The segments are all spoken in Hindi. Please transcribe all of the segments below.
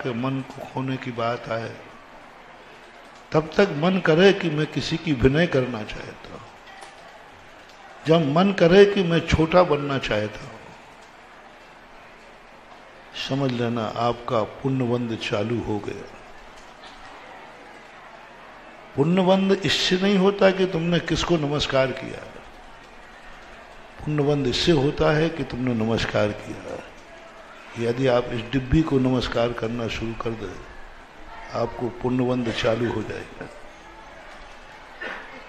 के मन को खोने की बात आए, तब तक मन करे कि मैं किसी की विनय करना चाहता हूं, जब मन करे कि मैं छोटा बनना चाहता हूं, समझ लेना आपका पुण्यबंध चालू हो गया। पुण्यबंध इससे नहीं होता कि तुमने किसको नमस्कार किया, पुण्यबंध इससे होता है कि तुमने नमस्कार किया। यदि आप इस डिब्बी को नमस्कार करना शुरू कर दें, आपको पुण्यबंध चालू हो जाएगा।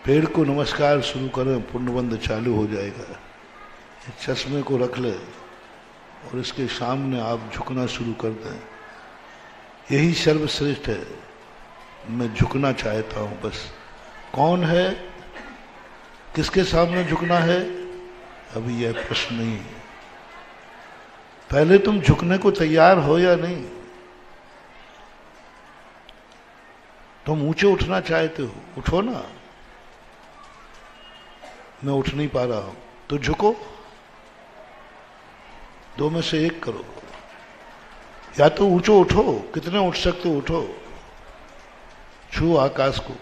पेड़ को नमस्कार शुरू करें, पुण्यबंध चालू हो जाएगा। चश्मे को रख ले और इसके सामने आप झुकना शुरू कर दें, यही सर्वश्रेष्ठ है। मैं झुकना चाहता हूं, बस कौन है, किसके सामने झुकना है, अभी यह प्रश्न नहीं है। पहले तुम झुकने को तैयार हो या नहीं? तुम ऊंचे उठना चाहते हो, उठो ना। मैं उठ नहीं पा रहा हूं, तो झुको। दो में से एक करो, या तो ऊंचे उठो, कितने उठ सकते हो उठो, छू आकाश को।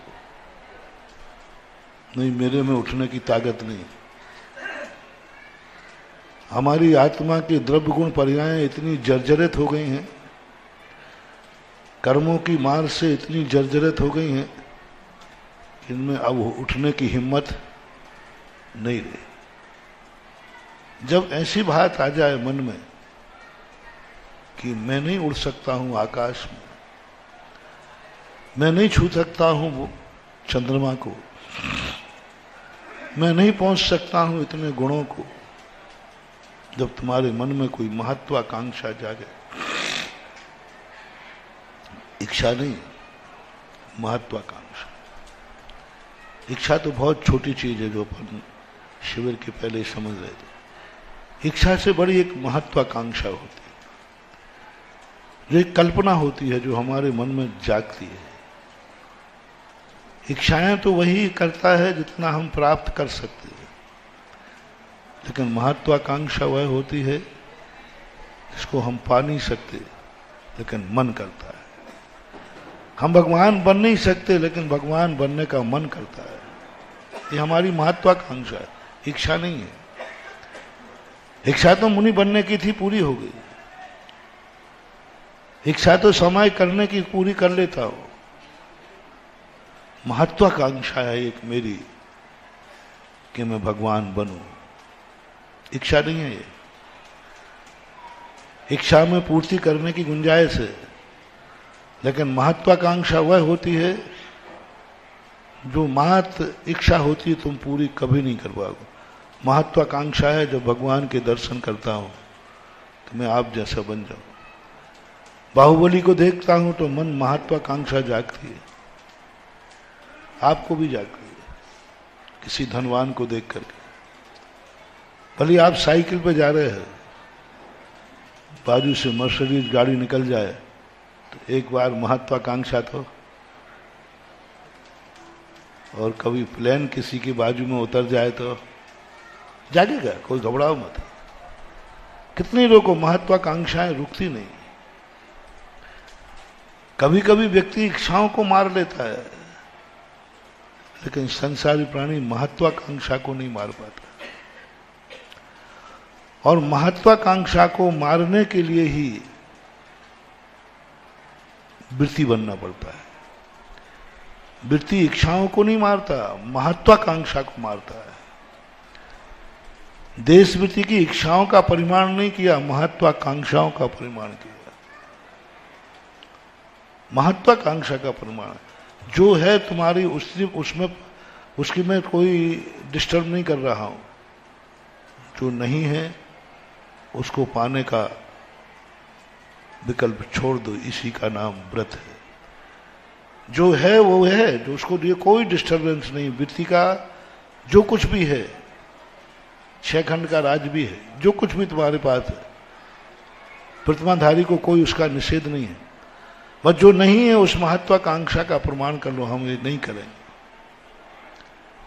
नहीं, मेरे में उठने की ताकत नहीं। हमारी आत्मा के द्रव्य गुण पर्याय इतनी जर्जरित हो गई हैं, कर्मों की मार से इतनी जर्जरित हो गई हैं, इनमें अब उठने की हिम्मत नहीं रही। जब ऐसी बात आ जाए मन में कि मैं नहीं उड़ सकता हूं आकाश में, मैं नहीं छू सकता हूं वो चंद्रमा को, मैं नहीं पहुंच सकता हूं इतने गुणों को, जब तुम्हारे मन में कोई महत्वाकांक्षा जागे, इच्छा नहीं, महत्वाकांक्षा। इच्छा तो बहुत छोटी चीज है जो अपन शिविर के पहले समझ रहे थे। इच्छा से बड़ी एक महत्वाकांक्षा होती है, जो एक कल्पना होती है जो हमारे मन में जागती है। इच्छाएं तो वही करता है जितना हम प्राप्त कर सकते हैं, लेकिन महत्वाकांक्षा वह होती है जिसको हम पा नहीं सकते, लेकिन मन करता है। हम भगवान बन नहीं सकते, लेकिन भगवान बनने का मन करता है। ये हमारी महत्वाकांक्षा है, इच्छा नहीं है। इच्छा तो मुनि बनने की थी, पूरी हो गई। इच्छा तो समय करने की पूरी कर लेता हो। महत्वाकांक्षा है एक मेरी कि मैं भगवान बनूं, इच्छा नहीं है ये। इच्छा में पूर्ति करने की गुंजाइश है, लेकिन महत्वाकांक्षा वह होती है जो मात्र इच्छा होती है, तुम पूरी कभी नहीं कर पाओगे। महत्वाकांक्षा है जब भगवान के दर्शन करता हूं तो मैं आप जैसा बन जाऊं। बाहुबली को देखता हूं तो मन महत्वाकांक्षा जागती है, आपको भी जागती है किसी धनवान को देख करके। भले आप साइकिल पे जा रहे हैं, बाजू से मर्सिडीज गाड़ी निकल जाए तो एक बार महत्वाकांक्षा तो, और कभी प्लेन किसी की बाजू में उतर जाए तो जागेगा, कोई घबराओ मत। कितने लोगों को महत्वाकांक्षाएं रुकती नहीं। कभी कभी व्यक्ति इच्छाओं को मार लेता है, लेकिन संसारी प्राणी महत्वाकांक्षा को नहीं मार पाता। और महत्वाकांक्षा को मारने के लिए ही वृत्ति बनना पड़ता है। वृत्ति इच्छाओं को नहीं मारता, महत्वाकांक्षा को मारता है। देश वृत्ति की इच्छाओं का परिमाण नहीं किया, महत्वाकांक्षाओं का परिमाण किया। महत्वाकांक्षा का परिमाण जो है तुम्हारी, उसमें उसकी मैं कोई डिस्टर्ब नहीं कर रहा हूं। जो नहीं है उसको पाने का विकल्प छोड़ दो, इसी का नाम व्रत है। जो है वो है, जो उसको लिए कोई डिस्टरबेंस नहीं, वृत्ति का जो कुछ भी है, 6 खंड का राज भी है, जो कुछ भी तुम्हारे पास है, प्रतिमाधारी को कोई उसका निषेध नहीं है। बस जो नहीं है उस महत्वाकांक्षा का प्रमाण कर लो, हम ये नहीं करेंगे।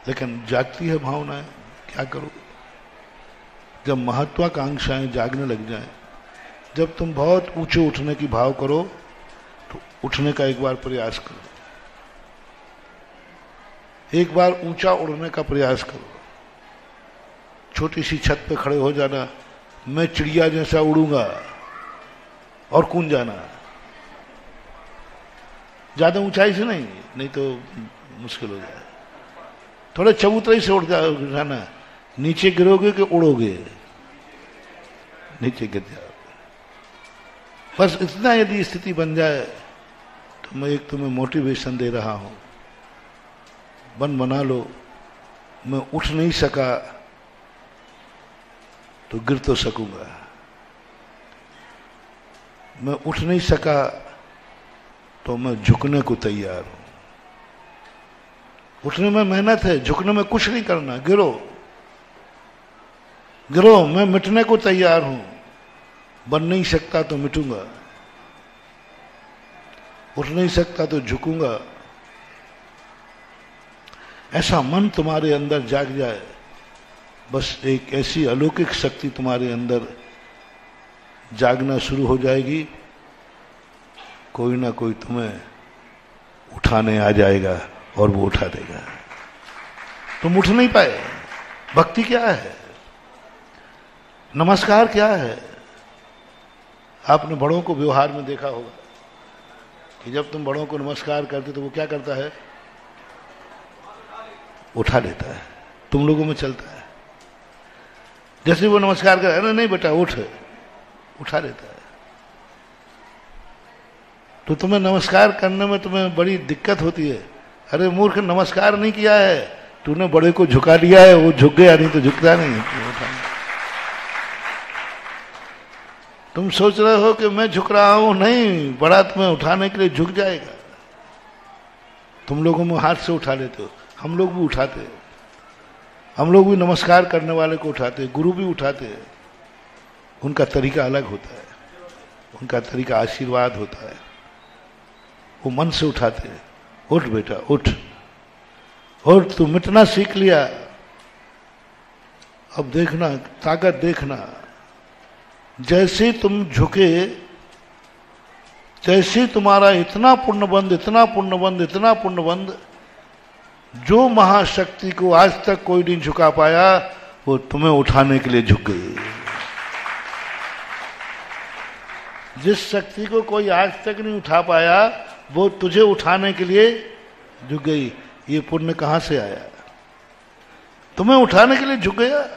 लेकिन जागती है भावनाएं, क्या करो? जब महत्वाकांक्षाएं जागने लग जाएं, जब तुम बहुत ऊंचे उठने की भाव करो तो उठने का एक बार प्रयास करो, एक बार ऊंचा उड़ने का प्रयास करो। छोटी सी छत पे खड़े हो जाना, मैं चिड़िया जैसा उड़ूंगा, और कूद जाना। ज्यादा ऊंचाई से नहीं, नहीं तो मुश्किल हो जाए। थोड़े चबूतरे से उड़ जाना, नीचे गिरोगे कि उड़ोगे? नीचे गिर जाओगे। बस इतना यदि स्थिति बन जाए तो मैं एक तुम्हें मोटिवेशन दे रहा हूं, बना लो। मैं उठ नहीं सका तो गिर तो सकूंगा, मैं उठ नहीं सका तो मैं झुकने को तैयार हूं। उठने में मेहनत है, झुकने में कुछ नहीं करना। गिरो गिरो, मैं मिटने को तैयार हूं। बन नहीं सकता तो मिटूंगा, उठ नहीं सकता तो झुकूंगा। ऐसा मन तुम्हारे अंदर जाग जाए, बस एक ऐसी अलौकिक शक्ति तुम्हारे अंदर जागना शुरू हो जाएगी, कोई ना कोई तुम्हें उठाने आ जाएगा और वो उठा देगा। तुम उठ नहीं पाए। भक्ति क्या है? नमस्कार क्या है? आपने बड़ों को व्यवहार में देखा होगा कि जब तुम बड़ों को नमस्कार करते तो वो क्या करता है? उठा लेता है। तुम लोगों में चलता है, जैसे वो नमस्कार कर, अरे नहीं बेटा उठ, उठा लेता है। तो तुम्हें नमस्कार करने में तुम्हें बड़ी दिक्कत होती है। अरे मूर्ख, नमस्कार नहीं किया है, तूने बड़े को झुका लिया है, वो झुक गया, नहीं तो झुकता नहीं। तुम सोच रहे हो कि मैं झुक रहा हूं, नहीं, बड़ा तुम्हें उठाने के लिए झुक जाएगा। तुम लोगों में हाथ से उठा लेते हो, हम लोग भी उठाते हैं। हम लोग भी नमस्कार करने वाले को उठाते हैं, गुरु भी उठाते हैं। उनका तरीका अलग होता है, उनका तरीका आशीर्वाद होता है। वो मन से उठाते हैं, उठ बेटा उठ, और तू मिटना सीख लिया, अब देखना ताकत देखना। जैसे तुम झुके, जैसे तुम्हारा इतना पुण्यबंध, इतना पुण्यबंध, इतना पुण्यबंध, जो महाशक्ति को आज तक कोई नहीं झुका पाया, वो तुम्हें उठाने के लिए झुक गई। जिस शक्ति को कोई आज तक नहीं उठा पाया, वो तुझे उठाने के लिए झुक गई। ये पुण्य कहां से आया? तुम्हें उठाने के लिए झुक गया।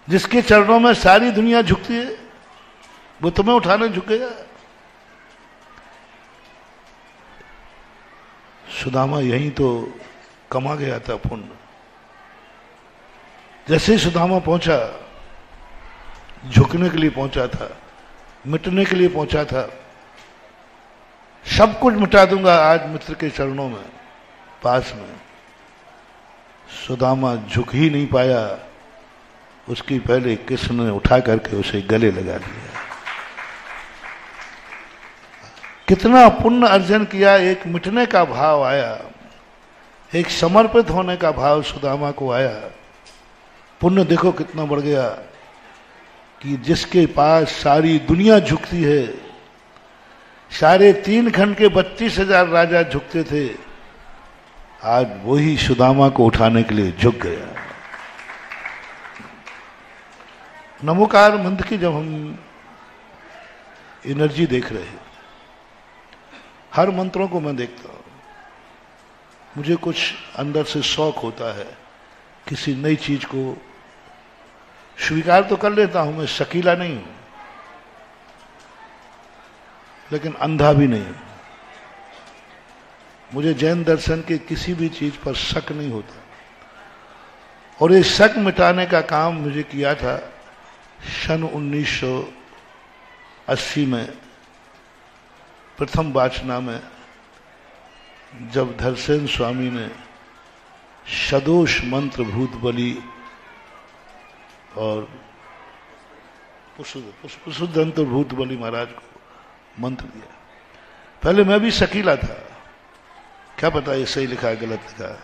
जिसके चरणों में सारी दुनिया झुकती है, वो तुम्हें उठाने झुक गया। सुदामा यहीं तो कमा गया था पुण्य। जैसे ही सुदामा पहुंचा, झुकने के लिए पहुंचा था, मिटने के लिए पहुंचा था। सब कुछ मिटा दूंगा आज मित्र के चरणों में, पास में। सुदामा झुक ही नहीं पाया, उसकी पहले कृष्ण ने उठा करके उसे गले लगा दिया। कितना पुण्य अर्जन किया। एक मिटने का भाव आया, एक समर्पित होने का भाव सुदामा को आया। पुण्य देखो कितना बढ़ गया कि जिसके पास सारी दुनिया झुकती है, 3.5 खंड के 32,000 राजा झुकते थे, आज वही सुदामा को उठाने के लिए झुक गया। नमोकार मंत्र की जब हम एनर्जी देख रहे हैं, हर मंत्रों को मैं देखता हूं, मुझे कुछ अंदर से शौक होता है। किसी नई चीज को स्वीकार तो कर लेता हूं, मैं शकीला नहीं हूं, लेकिन अंधा भी नहीं। मुझे जैन दर्शन के किसी भी चीज पर शक नहीं होता, और ये शक मिटाने का काम मुझे किया था सन 1980 में प्रथम वाचना में, जब धरसेन स्वामी ने सदोष मंत्र भूत बलि और पुष्पदंत भूत बलि महाराज को मंत्र दिया। पहले मैं भी शकीला था, क्या पता ये सही लिखा है गलत लिखा है,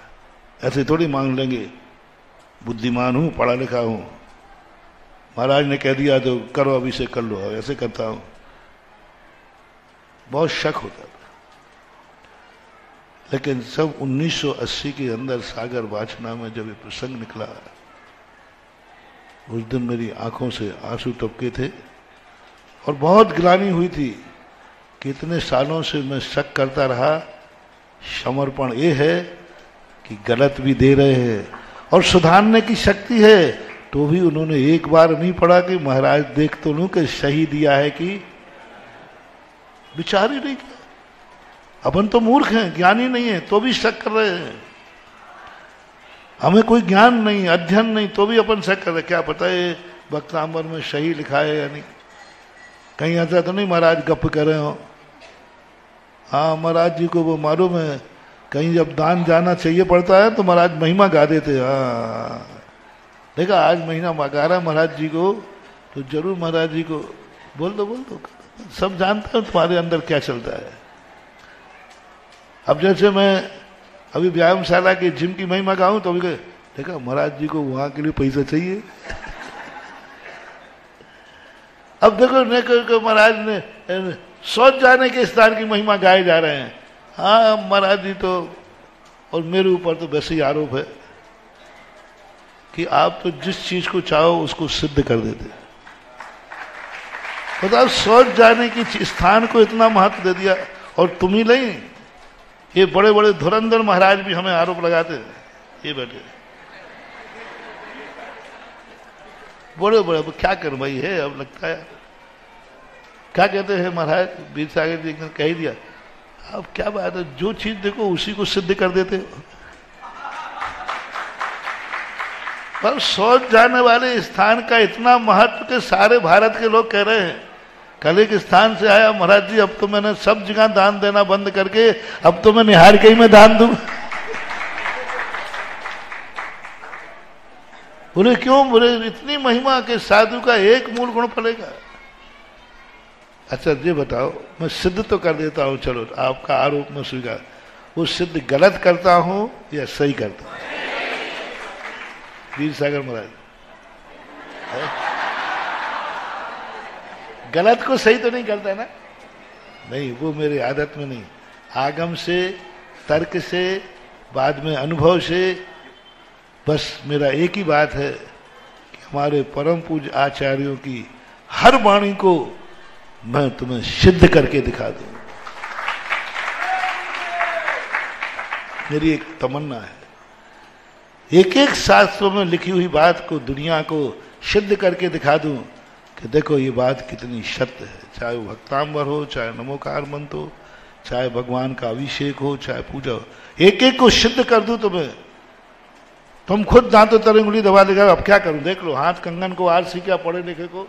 ऐसे थोड़ी मांग लेंगे, बुद्धिमान हूं, पढ़ा लिखा हूं, महाराज ने कह दिया तो करो, अभी से कर लो, ऐसे करता हूं। बहुत शक होता था। लेकिन सब 1980 के अंदर सागर वाचना में जब ये प्रसंग निकला, उस दिन मेरी आंखों से आंसू टपके थे और बहुत ग्लानि हुई थी कि इतने सालों से मैं शक करता रहा। समर्पण ये है कि गलत भी दे रहे हैं और सुधारने की शक्ति है, तो भी उन्होंने एक बार नहीं पढ़ा कि महाराज देख तो लूं कि सही दिया है कि विचार ही नहीं किया। अपन तो मूर्ख हैं, ज्ञानी नहीं है, तो भी शक कर रहे हैं। हमें कोई ज्ञान नहीं, अध्ययन नहीं, तो भी अपन शक कर रहे। क्या पता है वक्तांबर में सही लिखा है या नहीं, कहीं ऐसा तो नहीं महाराज गप कर रहे हो। हाँ, महाराज जी को वो मालूम है, कहीं जब दान जाना चाहिए पड़ता है तो महाराज महिमा गा देते। हाँ देखा, आज महीना गा रहा महाराज जी को, तो जरूर महाराज जी को बोल दो, सब जानते हैं तुम्हारे अंदर क्या चलता है। अब जैसे मैं अभी व्यायामशाला के जिम की महिमा गाऊं तो अभी देखा महाराज जी को वहां के लिए पैसा चाहिए। अब देखो महाराज ने शौच जाने के स्थान की महिमा गाए जा रहे हैं। हाँ महाराज जी तो, और मेरे ऊपर तो वैसे ही आरोप है कि आप तो जिस चीज को चाहो उसको सिद्ध कर देते। बताओ, शौच जाने की स्थान को इतना महत्व दे दिया, और तुम ही नहीं, ये बड़े बड़े धुरंधर महाराज भी हमें आरोप लगाते हैं। ये बैठे बड़े बड़े, अब क्या कर भाई है, अब लगता है क्या कहते हैं महाराज वीर सागर जी ने कह ही दिया। अब क्या बात है, जो चीज देखो उसी को सिद्ध कर देते हो। पर शौच जाने वाले स्थान का इतना महत्व के सारे भारत के लोग कह रहे हैं। कल एक स्थान से आया, महाराज जी अब तो मैंने सब जगह दान देना बंद करके अब तो मैं निहार के ही में दान दूं। बोले क्यों? बोले इतनी महिमा के साधु का एक मूल गुण फलेगा। अच्छा ये बताओ, मैं सिद्ध तो कर देता हूं, चलो आपका आरोप में स्वीकार, वो सिद्ध गलत करता हूं या सही करता हूं? वीर सागर महाराज गलत को सही तो नहीं करता ना? नहीं, वो मेरी आदत में नहीं। आगम से, तर्क से, बाद में अनुभव से, बस मेरा एक ही बात है कि हमारे परम पूज्य आचार्यों की हर वाणी को मैं तुम्हें सिद्ध करके दिखा दूं। मेरी एक तमन्ना है, एक एक शास्त्रों में लिखी हुई बात को दुनिया को सिद्ध करके दिखा दूं कि देखो ये बात कितनी सत्य है। चाहे वो भक्तांबर हो, चाहे नमोकार मंत्र हो, चाहे भगवान का अभिषेक हो, चाहे पूजा हो, एक एक को सिद्ध कर दूं तुम्हें। तुम खुद दांतों तर उंगली दबा देगा। अब क्या करूं? देख लो, हाथ कंगन को आरसी, क्या पढ़े लिखे को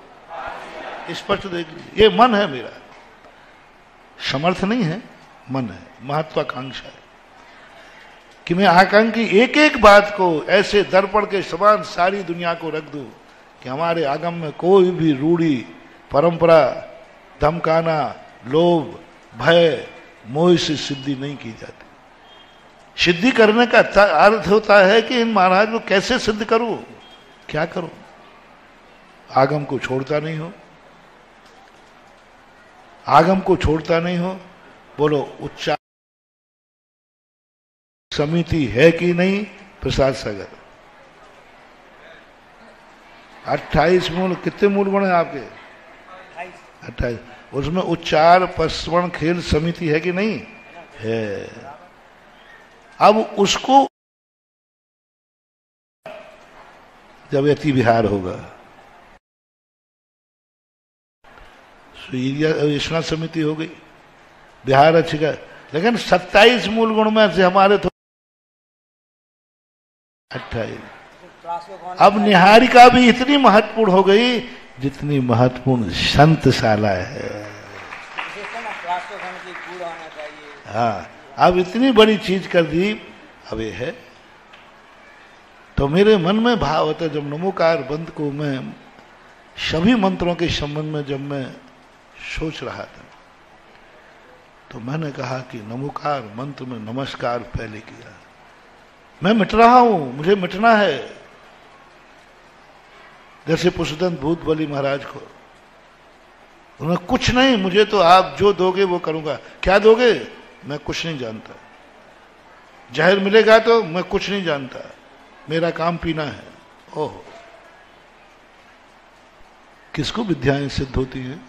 स्पष्ट देख लीजिए। ये मन है मेरा, समर्थ नहीं है, मन है, महत्वाकांक्षा है कि मैं आकांक्षी एक एक बात को ऐसे दर्पण के समान सारी दुनिया को रख दूं कि हमारे आगम में कोई भी रूढ़ी, परंपरा, धमकाना, लोभ, भय, मोह से सिद्धि नहीं की जाती। सिद्धि करने का अर्थ होता है कि इन महाराज को कैसे सिद्ध करूं, क्या करूं। आगम को छोड़ता नहीं हो, आगम को छोड़ता नहीं हो। बोलो, उच्चार समिति है कि नहीं? प्रसाद सागर 28 मूल, कितने मूल गुण है आपके? 28। उसमें उच्चार प्रश्रवण खेल समिति है कि नहीं? है। अब उसको जब यति विहार होगा, विश्वनाथ समिति हो गई, बिहार अच्छी का, लेकिन 27 मूल गुण में से हमारे तो 28 अब निहारिका भी इतनी महत्वपूर्ण हो गई जितनी महत्वपूर्ण संतशाला है। हाँ, अब इतनी बड़ी चीज कर दी, अब ये है। तो मेरे मन में भाव होता, जब नमोकार बंद को मैं सभी मंत्रों के संबंध में जब मैं सोच रहा था, तो मैंने कहा कि नमोकार मंत्र में नमस्कार पहले किया। मैं मिट रहा हूं, मुझे मिटना है। जैसे पुष्पदंत भूत बलि महाराज को, उन्होंने कुछ नहीं, मुझे तो आप जो दोगे वो करूंगा। क्या दोगे? मैं कुछ नहीं जानता। जहर मिलेगा तो मैं कुछ नहीं जानता, मेरा काम पीना है। ओह, किसको विद्याएं सिद्ध होती हैं?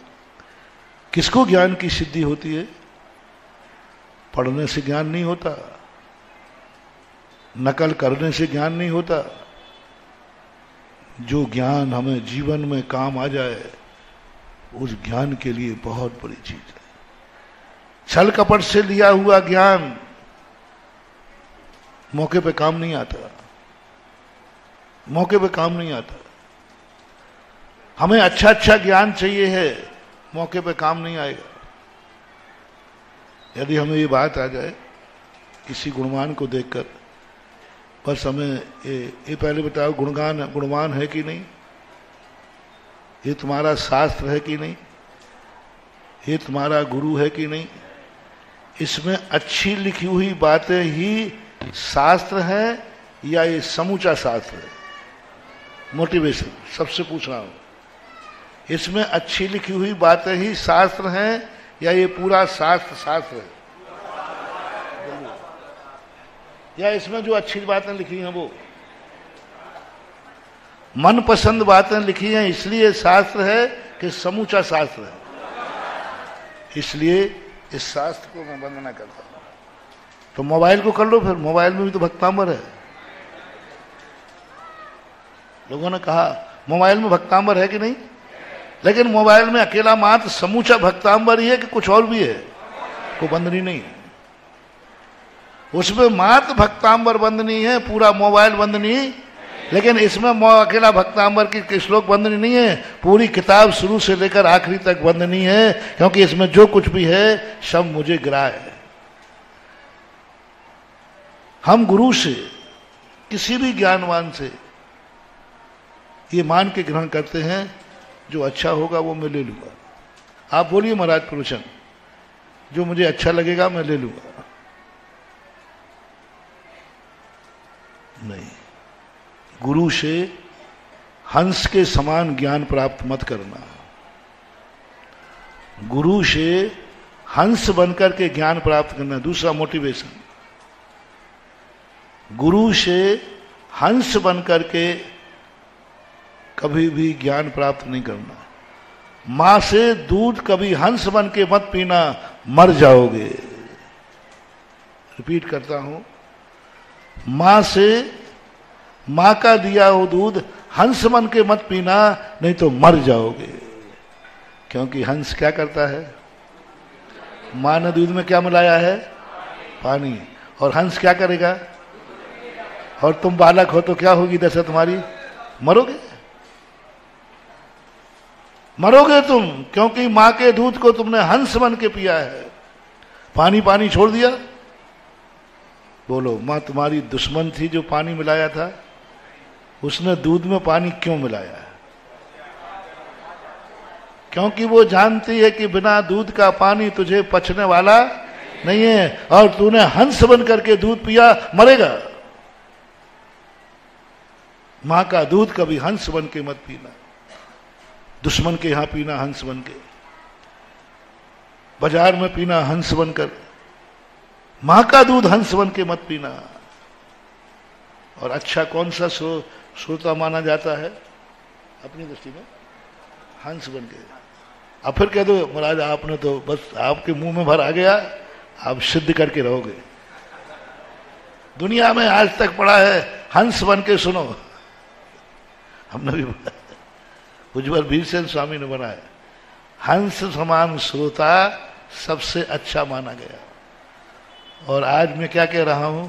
किसको ज्ञान की सिद्धि होती है? पढ़ने से ज्ञान नहीं होता, नकल करने से ज्ञान नहीं होता। जो ज्ञान हमें जीवन में काम आ जाए, उस ज्ञान के लिए बहुत बड़ी चीज है। छल कपट से लिया हुआ ज्ञान मौके पे काम नहीं आता, मौके पे काम नहीं आता। हमें अच्छा अच्छा ज्ञान चाहिए है, मौके पे काम नहीं आएगा। यदि हमें ये बात आ जाए किसी गुणवान को देखकर, बस हमें ये पहले बताओ गुणवान है कि नहीं, ये तुम्हारा शास्त्र है कि नहीं, ये तुम्हारा गुरु है कि नहीं, इसमें अच्छी लिखी हुई बातें ही शास्त्र है या ये समूचा शास्त्र है? मोटिवेशन सबसे पूछ रहा हूं, इसमें अच्छी लिखी हुई बातें ही शास्त्र हैं या ये पूरा शास्त्र है? या इसमें जो अच्छी बातें लिखी हैं वो मनपसंद बातें लिखी हैं इसलिए शास्त्र है कि समूचा शास्त्र है? इसलिए इस शास्त्र को मैं वंदना करता हूं। तो मोबाइल को कर लो फिर, मोबाइल में भी तो भक्तांबर है। लोगों ने कहा मोबाइल में भक्तांबर है कि नहीं, लेकिन मोबाइल में अकेला मात्र समूचा भक्तांबर ही है कि कुछ और भी है? को बंदनी नहीं है, उसमें मात्र भक्तांबर बंदनी है, पूरा मोबाइल बंदनी। लेकिन इसमें अकेला भक्तांबर की श्लोक बंदनी नहीं है, पूरी किताब शुरू से लेकर आखिरी तक बंदनी है, क्योंकि इसमें जो कुछ भी है सब मुझे ग्राह्य है। हम गुरु से, किसी भी ज्ञानवान से ये मान के ग्रहण करते हैं जो अच्छा होगा वो मैं ले लूंगा। आप बोलिए महाराज प्रवचन, जो मुझे अच्छा लगेगा मैं ले लूंगा। नहीं, गुरु से हंस के समान ज्ञान प्राप्त मत करना। गुरु से हंस बनकर के ज्ञान प्राप्त करना, दूसरा मोटिवेशन। गुरु से हंस बनकर के कभी भी ज्ञान प्राप्त नहीं करना। मां से दूध कभी हंस बन के मत पीना, मर जाओगे। रिपीट करता हूं, मां से, मां का दिया हो दूध हंस बन के मत पीना, नहीं तो मर जाओगे। क्योंकि हंस क्या करता है? मां ने दूध में क्या मिलाया है? पानी। और हंस क्या करेगा? और तुम बालक हो तो क्या होगी दशा तुम्हारी? मरोगे, मरोगे तुम, क्योंकि मां के दूध को तुमने हंस बन के पिया है, पानी पानी छोड़ दिया। बोलो, मां तुम्हारी दुश्मन थी जो पानी मिलाया था? उसने दूध में पानी क्यों मिलाया? क्योंकि वो जानती है कि बिना दूध का पानी तुझे पचने वाला नहीं है, और तूने हंस बन करके दूध पिया, मरेगा। मां का दूध कभी हंस बन के मत पीना, दुश्मन के यहां पीना हंस बन के, बाजार में पीना हंस बनकर। मां का दूध हंस बन के मत पीना। और अच्छा कौन सा श्रोता माना जाता है अपनी दृष्टि में? हंस बन के। अब फिर कह दो महाराज आपने तो बस आपके मुंह में भर आ गया, आप सिद्ध करके रहोगे। दुनिया में आज तक पड़ा है हंस बन के सुनो, हमने भी बोला, उज्ज्वल भीमसेन स्वामी ने बनाया, हंस समान श्रोता सबसे अच्छा माना गया। और आज मैं क्या कह रहा हूं?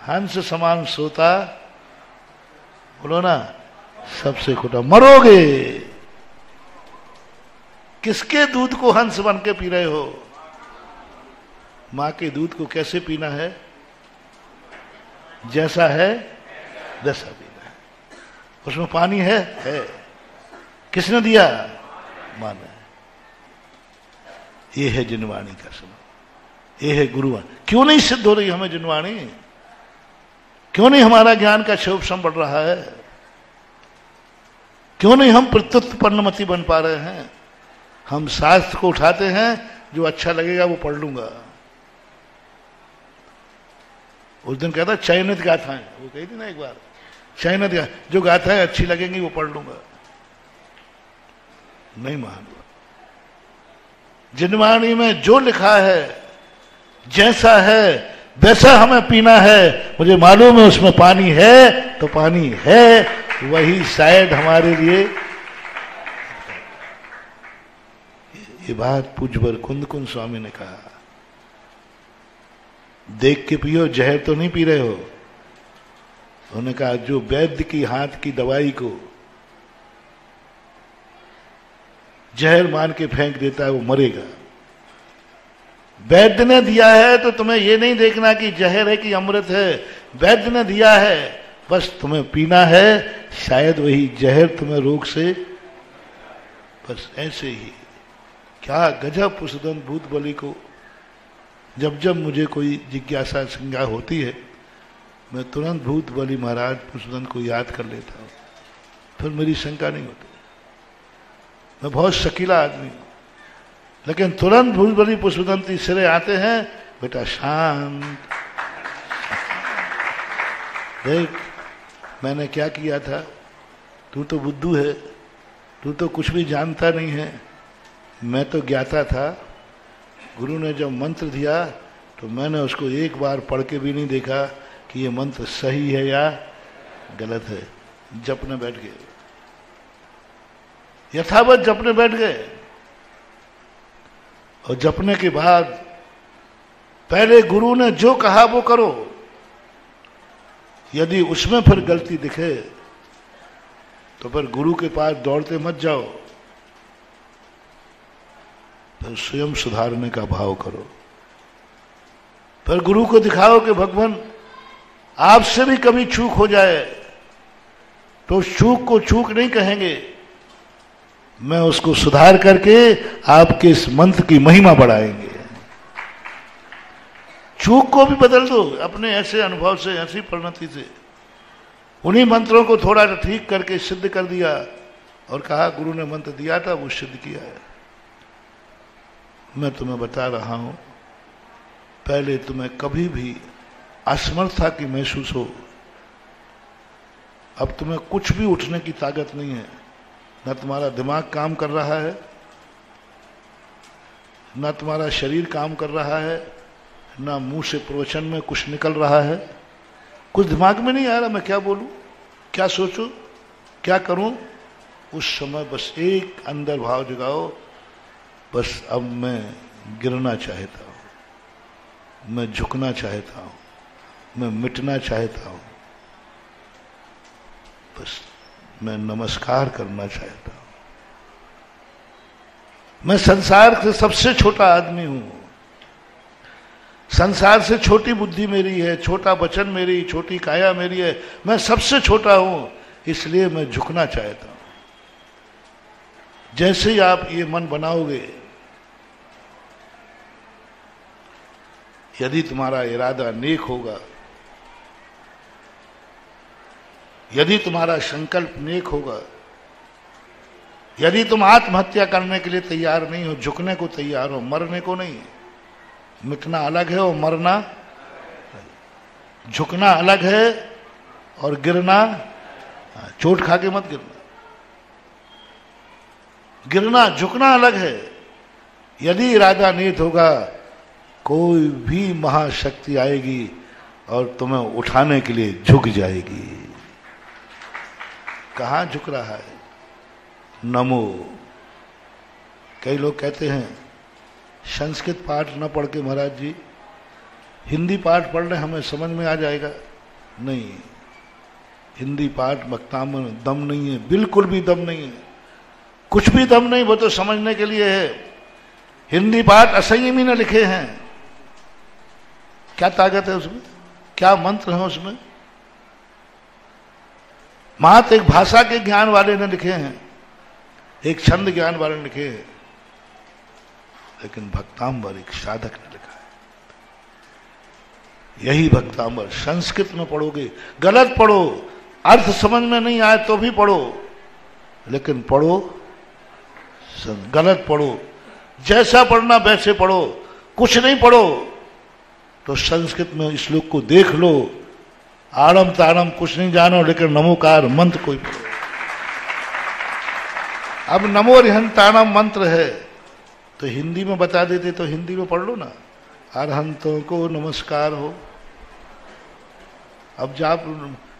हंस समान श्रोता बोलो ना, सबसे खोटा। मरोगे। किसके दूध को हंस बन के पी रहे हो? मां के दूध को कैसे पीना है? जैसा है वैसा पीना है। उसमें पानी है। किसने दिया? मां ने। ये है जिनवाणी का समय, ये है गुरुवाणी। क्यों नहीं सिद्ध हो रही हमें जिनवाणी? क्यों नहीं हमारा ज्ञान का शोभसम बढ़ रहा है? क्यों नहीं हम प्रत्युत्पन्नमति बन पा रहे हैं? हम शास्त्र को उठाते हैं, जो अच्छा लगेगा वो पढ़ लूंगा। उस दिन कहता चयनित गाथाएं, वो कही थी ना एक बार, चयनित जो गाथाएं अच्छी लगेंगी वो पढ़ लूंगा। नहीं मान। जिनवाणी में जो लिखा है, जैसा है वैसा हमें पीना है। मुझे मालूम है उसमें पानी है तो पानी है, वही शायद हमारे लिए। ये बात पूज्यवर कुंद स्वामी ने कहा। देख के पियो, जहर तो नहीं पी रहे हो। उन्होंने कहा जो वैद्य की हाथ की दवाई को जहर मान के फेंक देता है वो मरेगा। वैद्य ने दिया है तो तुम्हें ये नहीं देखना कि जहर है कि अमृत है। वैद्य ने दिया है, बस तुम्हें पीना है। शायद वही जहर तुम्हें रोग से, बस ऐसे ही। क्या गजब पुष्पदंत भूत बलि को। जब जब मुझे कोई जिज्ञासा शंका होती है, मैं तुरंत भूत बलि महाराज पुष्पदंत को याद कर लेता हूं, फिर मेरी शंका नहीं होती। मैं बहुत शकीला आदमी हूं, लेकिन तुरंत भूत बलि पुष्पदंत सिरे आते हैं। बेटा शांत, देख मैंने क्या किया था। तू तो बुद्धू है, तू तो कुछ भी जानता नहीं है। मैं तो ज्ञाता था। गुरु ने जब मंत्र दिया तो मैंने उसको एक बार पढ़ के भी नहीं देखा कि ये मंत्र सही है या गलत है। जपने बैठ गए, यथावत जपने बैठ गए। और जपने के बाद पहले गुरु ने जो कहा वो करो। यदि उसमें फिर गलती दिखे तो फिर गुरु के पास दौड़ते मत जाओ, फिर स्वयं सुधारने का भाव करो। फिर गुरु को दिखाओ कि भगवान आपसे भी कभी चूक हो जाए तो उस चूक को चूक नहीं कहेंगे, मैं उसको सुधार करके आपके इस मंत्र की महिमा बढ़ाएंगे। चूक को भी बदल दो अपने ऐसे अनुभव से, ऐसी परिणति से। उन्हीं मंत्रों को थोड़ा ठीक करके सिद्ध कर दिया और कहा गुरु ने मंत्र दिया था वो सिद्ध किया है। मैं तुम्हें बता रहा हूं, पहले तुम्हें कभी भी असमर्थता की महसूस हो, अब तुम्हें कुछ भी उठने की ताकत नहीं है। न तुम्हारा दिमाग काम कर रहा है, न तुम्हारा शरीर काम कर रहा है, न मुंह से प्रवचन में कुछ निकल रहा है। कुछ दिमाग में नहीं आ रहा, मैं क्या बोलूं, क्या सोचूं, क्या करूं। उस समय बस एक अंदर भाव जगाओ, बस अब मैं गिरना चाहता हूं, मैं झुकना चाहता हूं, मैं मिटना चाहता हूं, बस मैं नमस्कार करना चाहता हूं। मैं संसार से सबसे छोटा आदमी हूं। संसार से छोटी बुद्धि मेरी है, छोटा वचन मेरी, छोटी काया मेरी है। मैं सबसे छोटा हूं, इसलिए मैं झुकना चाहता हूं। जैसे ही आप ये मन बनाओगे, यदि तुम्हारा इरादा नेक होगा, यदि तुम्हारा संकल्प नेक होगा, यदि तुम आत्महत्या करने के लिए तैयार नहीं हो, झुकने को तैयार हो, मरने को नहीं। मिटना अलग है और मरना, झुकना अलग है और गिरना, चोट खा के मत गिरना। गिरना झुकना अलग है। यदि इरादा नेक होगा, कोई भी महाशक्ति आएगी और तुम्हें उठाने के लिए झुक जाएगी। कहां झुक रहा है? नमो। कई लोग कहते हैं संस्कृत पाठ न पढ़ के महाराज जी हिंदी पाठ पढ़ ले, हमें समझ में आ जाएगा। नहीं, हिंदी पाठ वक्ता में दम नहीं है, बिल्कुल भी दम नहीं है, कुछ भी दम नहीं, वो तो समझने के लिए है। हिंदी पाठ असंयमी ने लिखे हैं, क्या ताकत है उसमें, क्या मंत्र है उसमें। मात्र एक भाषा के ज्ञान वाले ने लिखे हैं, एक छंद ज्ञान वाले ने लिखे हैं, लेकिन भक्तांबर एक साधक ने लिखा है। यही भक्तांबर संस्कृत में पढ़ोगे, गलत पढ़ो, अर्थ समझ में नहीं आए तो भी पढ़ो, लेकिन पढ़ो, गलत पढ़ो, जैसा पढ़ना वैसे पढ़ो, कुछ नहीं पढ़ो तो संस्कृत में श्लोक को देख लो, आड़म ताड़म कुछ नहीं जानो, लेकिन नमोकार मंत्र कोई पढ़ो। अब नमो रिहंताणम मंत्र है तो हिंदी में बता देते तो हिंदी में पढ़ लो ना, अरहंतों को नमस्कार हो। अब जाप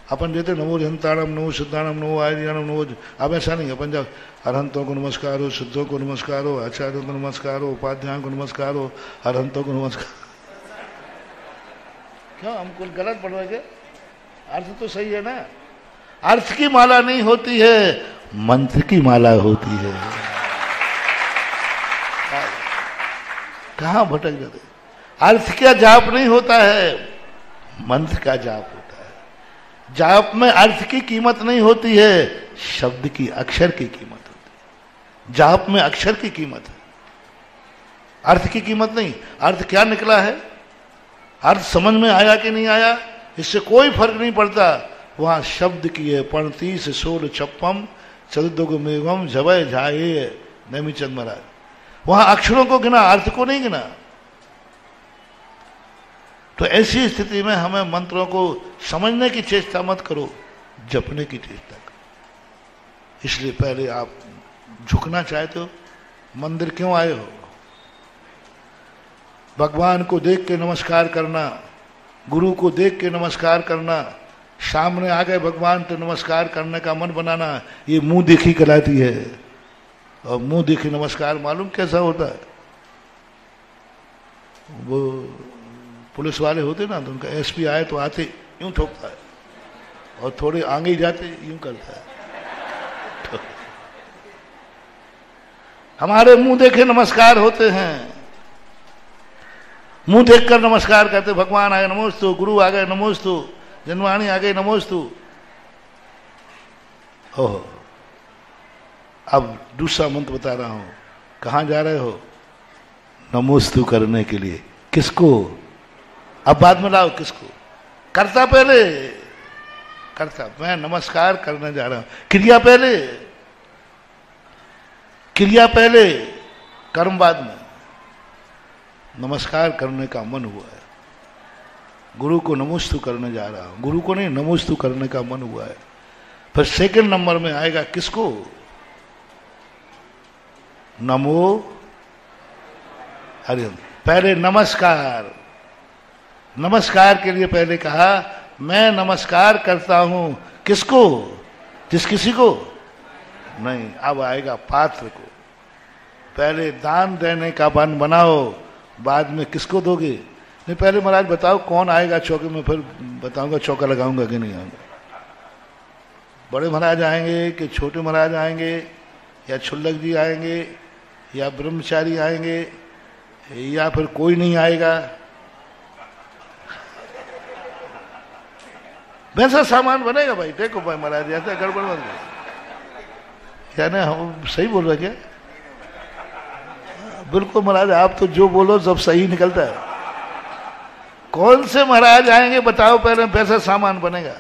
अपन देते नमो रिहंताणम, नमो सिद्धाणम, नमो आर्याणम, नमो, अब ऐसा नहीं, अपन जब अरहंतों को नमस्कार हो, सिद्धों को नमस्कार हो, आचार्यों को नमस्कार हो, उपाध्यायों को नमस्कार हो, अरहंतों को नमस्कार। क्यों हम कुछ गलत पढ़ रहे क्या? अर्थ तो सही है ना। अर्थ की माला नहीं होती है, मंत्र की माला होती है। कहां भटक जाते? अर्थ का जाप नहीं होता है, मंत्र का जाप होता है। जाप में अर्थ की कीमत नहीं होती है, शब्द की, अक्षर की कीमत होती है। जाप में अक्षर की कीमत है, अर्थ की कीमत नहीं। अर्थ क्या निकला है, अर्थ समझ में आया कि नहीं आया, इससे कोई फर्क नहीं पड़ता। वहां शब्द की है, पंती से सोल छप्पम चतुर्दुग मेघम झवय झाये नेमीचंद महाराज। वहां अक्षरों को गिना, अर्थ को नहीं गिना। तो ऐसी स्थिति में हमें मंत्रों को समझने की चेष्टा मत करो, जपने की चेष्टा करो। इसलिए पहले आप झुकना चाहते हो, मंदिर क्यों आए हो? भगवान को देख के नमस्कार करना, गुरु को देख के नमस्कार करना, सामने आ गए भगवान तो नमस्कार करने का मन बनाना, ये मुंह देखी कहलाती है। और मुंह देखी नमस्कार मालूम कैसा होता है? वो पुलिस वाले होते ना, तो उनका एसपी आए तो आते यूं ठोकता है, और थोड़े आगे जाते यूं करता है। तो हमारे मुंह देखे नमस्कार होते हैं, मुंह देखकर नमस्कार करते। भगवान आ गए नमोस्तु, गुरु आ गए नमोस्तु, जनवाणी आ गई नमोस्तु। ओह, अब दूसरा मंत्र बता रहा हूं। कहां जा रहे हो? नमोस्तु करने के लिए। किसको? अब बाद में लाओ, किसको? कर्ता पहले, कर्ता, मैं नमस्कार करने जा रहा हूं। क्रिया पहले, क्रिया पहले, कर्म बाद में। नमस्कार करने का मन हुआ है, गुरु को नमोस्तु करने जा रहा हूं। गुरु को नहीं, नमोस्तु करने का मन हुआ है। फिर सेकंड नंबर में आएगा किसको? नमो हरि। पहले नमस्कार, नमस्कार के लिए पहले कहा मैं नमस्कार करता हूं। किसको? जिस किसी को नहीं। अब आएगा पात्र को। पहले दान देने का मन बनाओ, बाद में किसको दोगे? नहीं, पहले महाराज बताओ कौन आएगा चौके में, फिर बताऊंगा चौका लगाऊंगा कि नहीं आऊंगा। बड़े महाराज आएंगे कि छोटे महाराज आएंगे, या छुल्लक जी आएंगे, या ब्रह्मचारी आएंगे, या फिर कोई नहीं आएगा? वैसा सामान बनेगा भाई। देखो भाई महाराज, ऐसा गड़बड़ बन गया। यानी हम सही बोल रहे क्या? बिल्कुल महाराज, आप तो जो बोलो सब सही निकलता है। कौन से महाराज आएंगे बताओ पहले, वैसा सामान बनेगा,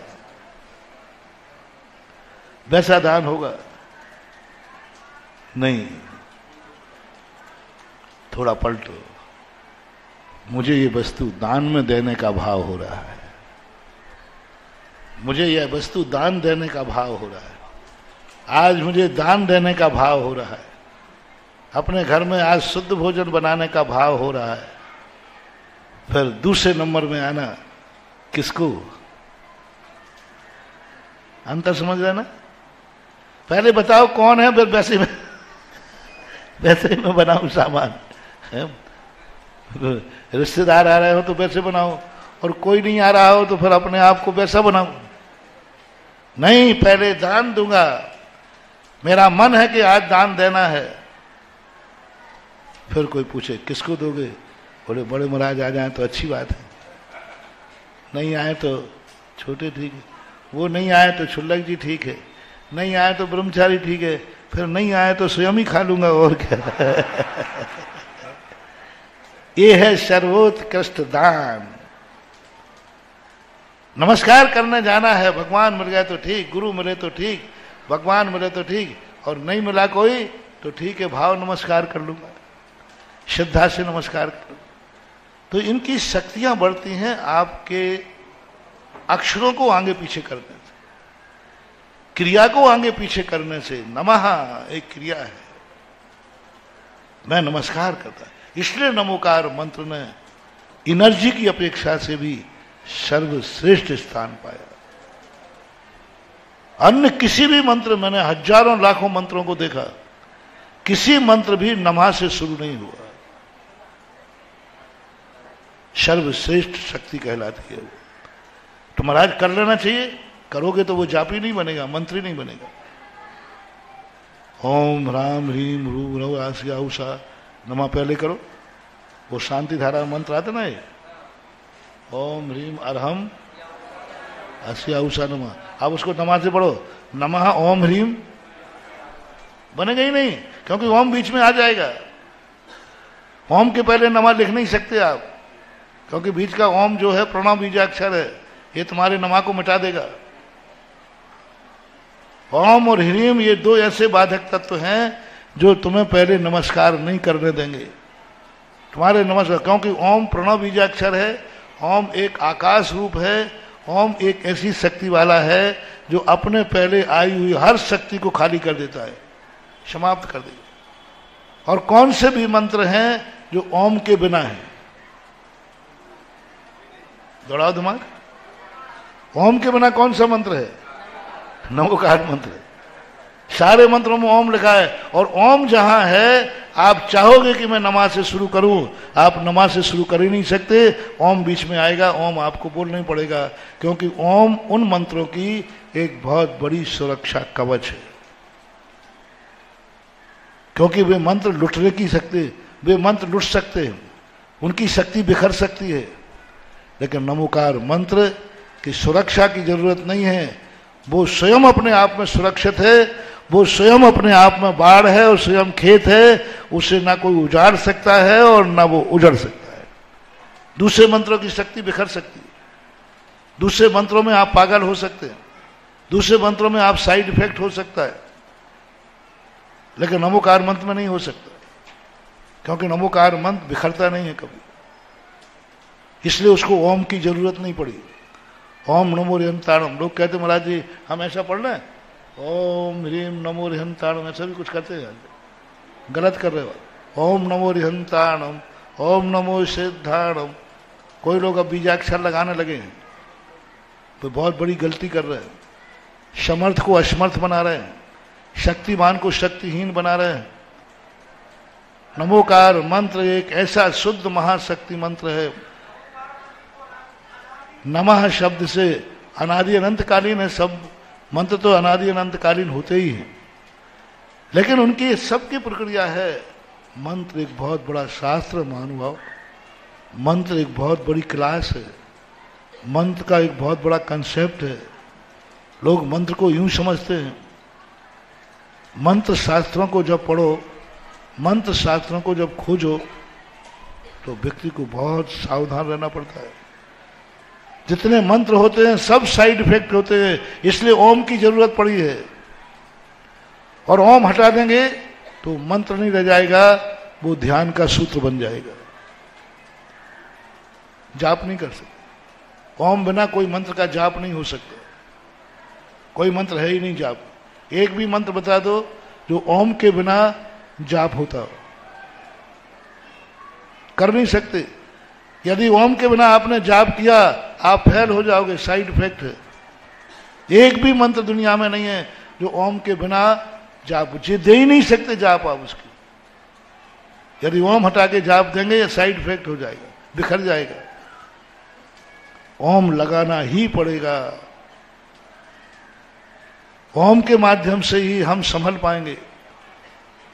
वैसा दान होगा। नहीं, थोड़ा पलटो। मुझे ये वस्तु दान में देने का भाव हो रहा है, मुझे यह वस्तु दान देने का भाव हो रहा है। आज मुझे दान देने का भाव हो रहा है। अपने घर में आज शुद्ध भोजन बनाने का भाव हो रहा है। फिर दूसरे नंबर में आना किसको? अंतर समझ रहे ना? पहले बताओ कौन है, फिर वैसे में वैसे में बनाओ सामान। रिश्तेदार आ रहे हो तो वैसे बनाओ, और कोई नहीं आ रहा हो तो फिर अपने आप को वैसा बनाओ। नहीं, पहले दान दूंगा, मेरा मन है कि आज दान देना है। फिर कोई पूछे किसको दोगे? बोले बड़े महाराज आ जाए तो अच्छी बात है, नहीं आए तो छोटे ठीक है, वो नहीं आए तो छुल्लक जी ठीक है, नहीं आए तो ब्रह्मचारी ठीक है, फिर नहीं आए तो स्वयं ही खा लूंगा और क्या। ये है सर्वोत्कृष्ट दान। नमस्कार करने जाना है, भगवान मिल गया तो ठीक, गुरु मिले तो ठीक, भगवान मिले तो ठीक, और नहीं मिला कोई तो ठीक है, भाव नमस्कार कर लूंगा, श्रद्धा से नमस्कार कर। तो इनकी शक्तियां बढ़ती हैं आपके अक्षरों को आगे पीछे करने से, क्रिया को आगे पीछे करने से। नमः एक क्रिया है, मैं नमस्कार करता, इसलिए नमोकार मंत्र ने एनर्जी की अपेक्षा से भी सर्वश्रेष्ठ स्थान पाया। अन्य किसी भी मंत्र, मैंने हजारों लाखों मंत्रों को देखा, किसी मंत्र भी नमः से शुरू नहीं हुआ। सर्वश्रेष्ठ शक्ति कहलाती है वो। तो महाराज कर लेना चाहिए, करोगे तो वो जापी नहीं बनेगा, मंत्री नहीं बनेगा। ओम राम ह्रीम रू रव आसिया उषा नमः पहले करो, वो शांति धारा मंत्र आता ना, ये ओम ह्रीम अरहम आसिया उषा नमः, आप उसको नमः से पढ़ो, नमः ओम ह्रीम बनेगा ही नहीं, क्योंकि ओम बीच में आ जाएगा। ओम के पहले नमः लिख नहीं सकते आप, क्योंकि बीच का ओम जो है प्रणव बीजाक्षर है, ये तुम्हारे नमा को मिटा देगा। ओम और ह्रीम ये दो ऐसे बाधक तत्व हैं जो तुम्हें पहले नमस्कार नहीं करने देंगे तुम्हारे नमस्कार, क्योंकि ओम प्रणव बीजाक्षर है, ओम एक आकाश रूप है, ओम एक ऐसी शक्ति वाला है जो अपने पहले आई हुई हर शक्ति को खाली कर देता है, समाप्त कर देगा। और कौन से भी मंत्र हैं जो ओम के बिना है? दौड़ाओ दिमाग, ओम के बिना कौन सा मंत्र है? नमोकार मंत्र है। सारे मंत्रों में ओम लिखा है, और ओम जहां है, आप चाहोगे कि मैं नमाज से शुरू करूं, आप नमाज से शुरू कर ही नहीं सकते, ओम बीच में आएगा, ओम आपको बोलना ही पड़ेगा, क्योंकि ओम उन मंत्रों की एक बहुत बड़ी सुरक्षा कवच है। क्योंकि वे मंत्र लुटने की शक्ति, वे मंत्र लुट सकते हैं, उनकी शक्ति बिखर सकती है, लेकिन नमोकार मंत्र की सुरक्षा की जरूरत नहीं है, वो स्वयं अपने आप में सुरक्षित है, वो स्वयं अपने आप में बाढ़ है और स्वयं खेत है, उसे ना कोई उजाड़ सकता है और ना वो उजड़ सकता है। दूसरे मंत्रों की शक्ति बिखर सकती है, दूसरे मंत्रों में आप पागल हो सकते हैं, दूसरे मंत्रों में आप साइड इफेक्ट हो सकता है, लेकिन नमोकार मंत्र में नहीं हो सकता, क्योंकि नमोकार मंत्र बिखरता नहीं है कभी, इसलिए उसको ओम की जरूरत नहीं पड़ी। ओम नमो ह्रीम। लोग कहते महाराज जी हम ऐसा पढ़ रहे हैं, ओम ह्रीम नमो ह्रीम, ऐसा भी कुछ करते हैं, गलत कर रहे हो। ओम नमो ह्रीम, ओम नमो सिद्धाणम, कोई लोग अब बीजाक्षर लगाने लगे हैं, तो बहुत बड़ी गलती कर रहे हैं, समर्थ को असमर्थ बना रहे हैं, शक्तिमान को शक्तिहीन बना रहे हैं। नमोकार मंत्र एक ऐसा शुद्ध महाशक्ति मंत्र है। नमः शब्द से अनादि अनंतकालीन है, सब मंत्र तो अनादि अनंतकालीन होते ही हैं, लेकिन उनकी सबकी प्रक्रिया है। मंत्र एक बहुत बड़ा शास्त्र महानुभाव, मंत्र एक बहुत बड़ी क्लास है, मंत्र का एक बहुत बड़ा कंसेप्ट है। लोग मंत्र को यूं समझते हैं, मंत्र शास्त्रों को जब पढ़ो, मंत्र शास्त्रों को जब खोजो, तो व्यक्ति को बहुत सावधान रहना पड़ता है। जितने मंत्र होते हैं सब साइड इफेक्ट होते हैं, इसलिए ओम की जरूरत पड़ी है। और ओम हटा देंगे तो मंत्र नहीं रह जाएगा, वो ध्यान का सूत्र बन जाएगा, जाप नहीं कर सकते। ओम बिना कोई मंत्र का जाप नहीं हो सकता, कोई मंत्र है ही नहीं जाप। एक भी मंत्र बता दो जो ओम के बिना जाप होता हो, कर नहीं सकते। यदि ओम के बिना आपने जाप किया, आप फेल हो जाओगे, साइड इफेक्ट है। एक भी मंत्र दुनिया में नहीं है जो ओम के बिना जाप दे ही नहीं सकते, जाप आप उसकी। यदि ओम हटा के जाप देंगे, साइड इफेक्ट हो जाएगा, बिखर जाएगा। ओम लगाना ही पड़ेगा। ओम के माध्यम से ही हम संभल पाएंगे,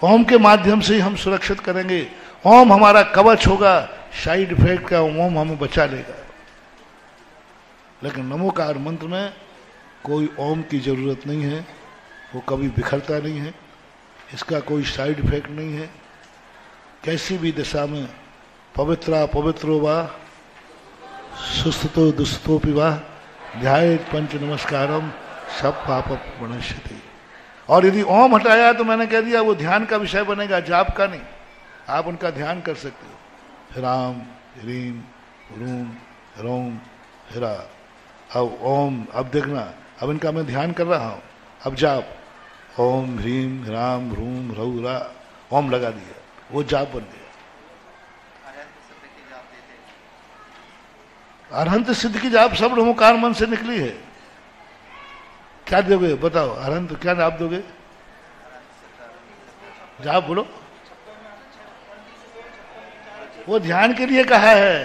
ओम के माध्यम से ही हम सुरक्षित करेंगे। ओम हमारा कवच होगा, साइड इफेक्ट का ओम हमें बचा लेगा। लेकिन नमोकार मंत्र में कोई ओम की जरूरत नहीं है, वो कभी बिखरता नहीं है, इसका कोई साइड इफेक्ट नहीं है। कैसी भी दशा में पवित्रा पवित्रो वा सुस्ततो दुस्तो पिवा ध्यायेत पंच नमस्कारम सब पाप प्रणश्यति। और यदि ओम हटाया तो मैंने कह दिया वो ध्यान का विषय बनेगा, जाप का नहीं। आप उनका ध्यान कर सकते हो, राम ह्रीम ह्रूम ह्रोम हिरा। अब ओम, अब देखना, अब इनका मैं ध्यान कर रहा हूं, अब जाप ओम ह्रीम राम ह्रूम ह्रौरा, ओम लगा दिया, वो जाप बन गया। अरहंत सिद्ध की जाप सब नमोकार मन से निकली है। क्या दोगे बताओ, अरहंत क्या जाप दोगे? जाप बोलो। वो ध्यान के लिए कहा है,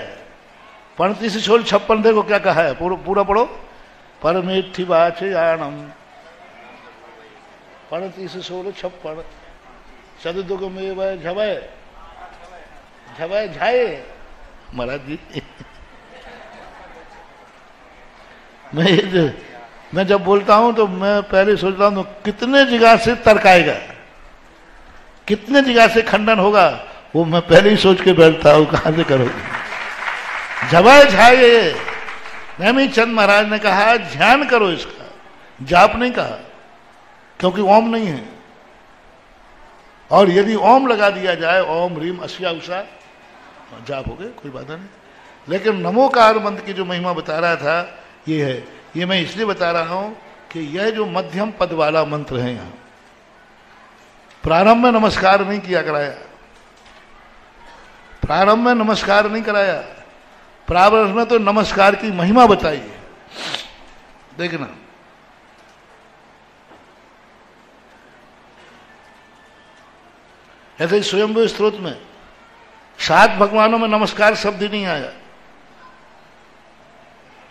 पंक्ति से छोड़ 56 देखो क्या कहा है, पूरा पढ़ो। परमेठी वाचयानम, पंक्ति से छोड़ 56 सदुदुग में झबय झबय झाए। महाराज जी मैं जब बोलता हूं तो मैं पहले सोचता हूं कितने जगह से तर्क आएगा, कितने जगह से खंडन होगा, वो मैं पहले ही सोच के बैठता हूं कहां से करोगे। झबय झाए, नेमीचंद महाराज ने कहा ध्यान करो इसका, जाप नहीं कहा, क्योंकि ओम नहीं है। और यदि ओम लगा दिया जाए, ओम ह्रीम अस्या उषा, जाप हो गए, कोई बात नहीं। लेकिन नमोकार मंत्र की जो महिमा बता रहा था ये है, ये मैं इसलिए बता रहा हूं कि यह जो मध्यम पद वाला मंत्र है, यहां प्रारंभ में नमस्कार नहीं किया कराया, प्रारंभ में नमस्कार नहीं कराया, प्रारंभ में तो नमस्कार की महिमा बताई है। देखना, ऐसे ही स्वयंभू स्त्रोत में 7 भगवानों में नमस्कार शब्द ही नहीं आया,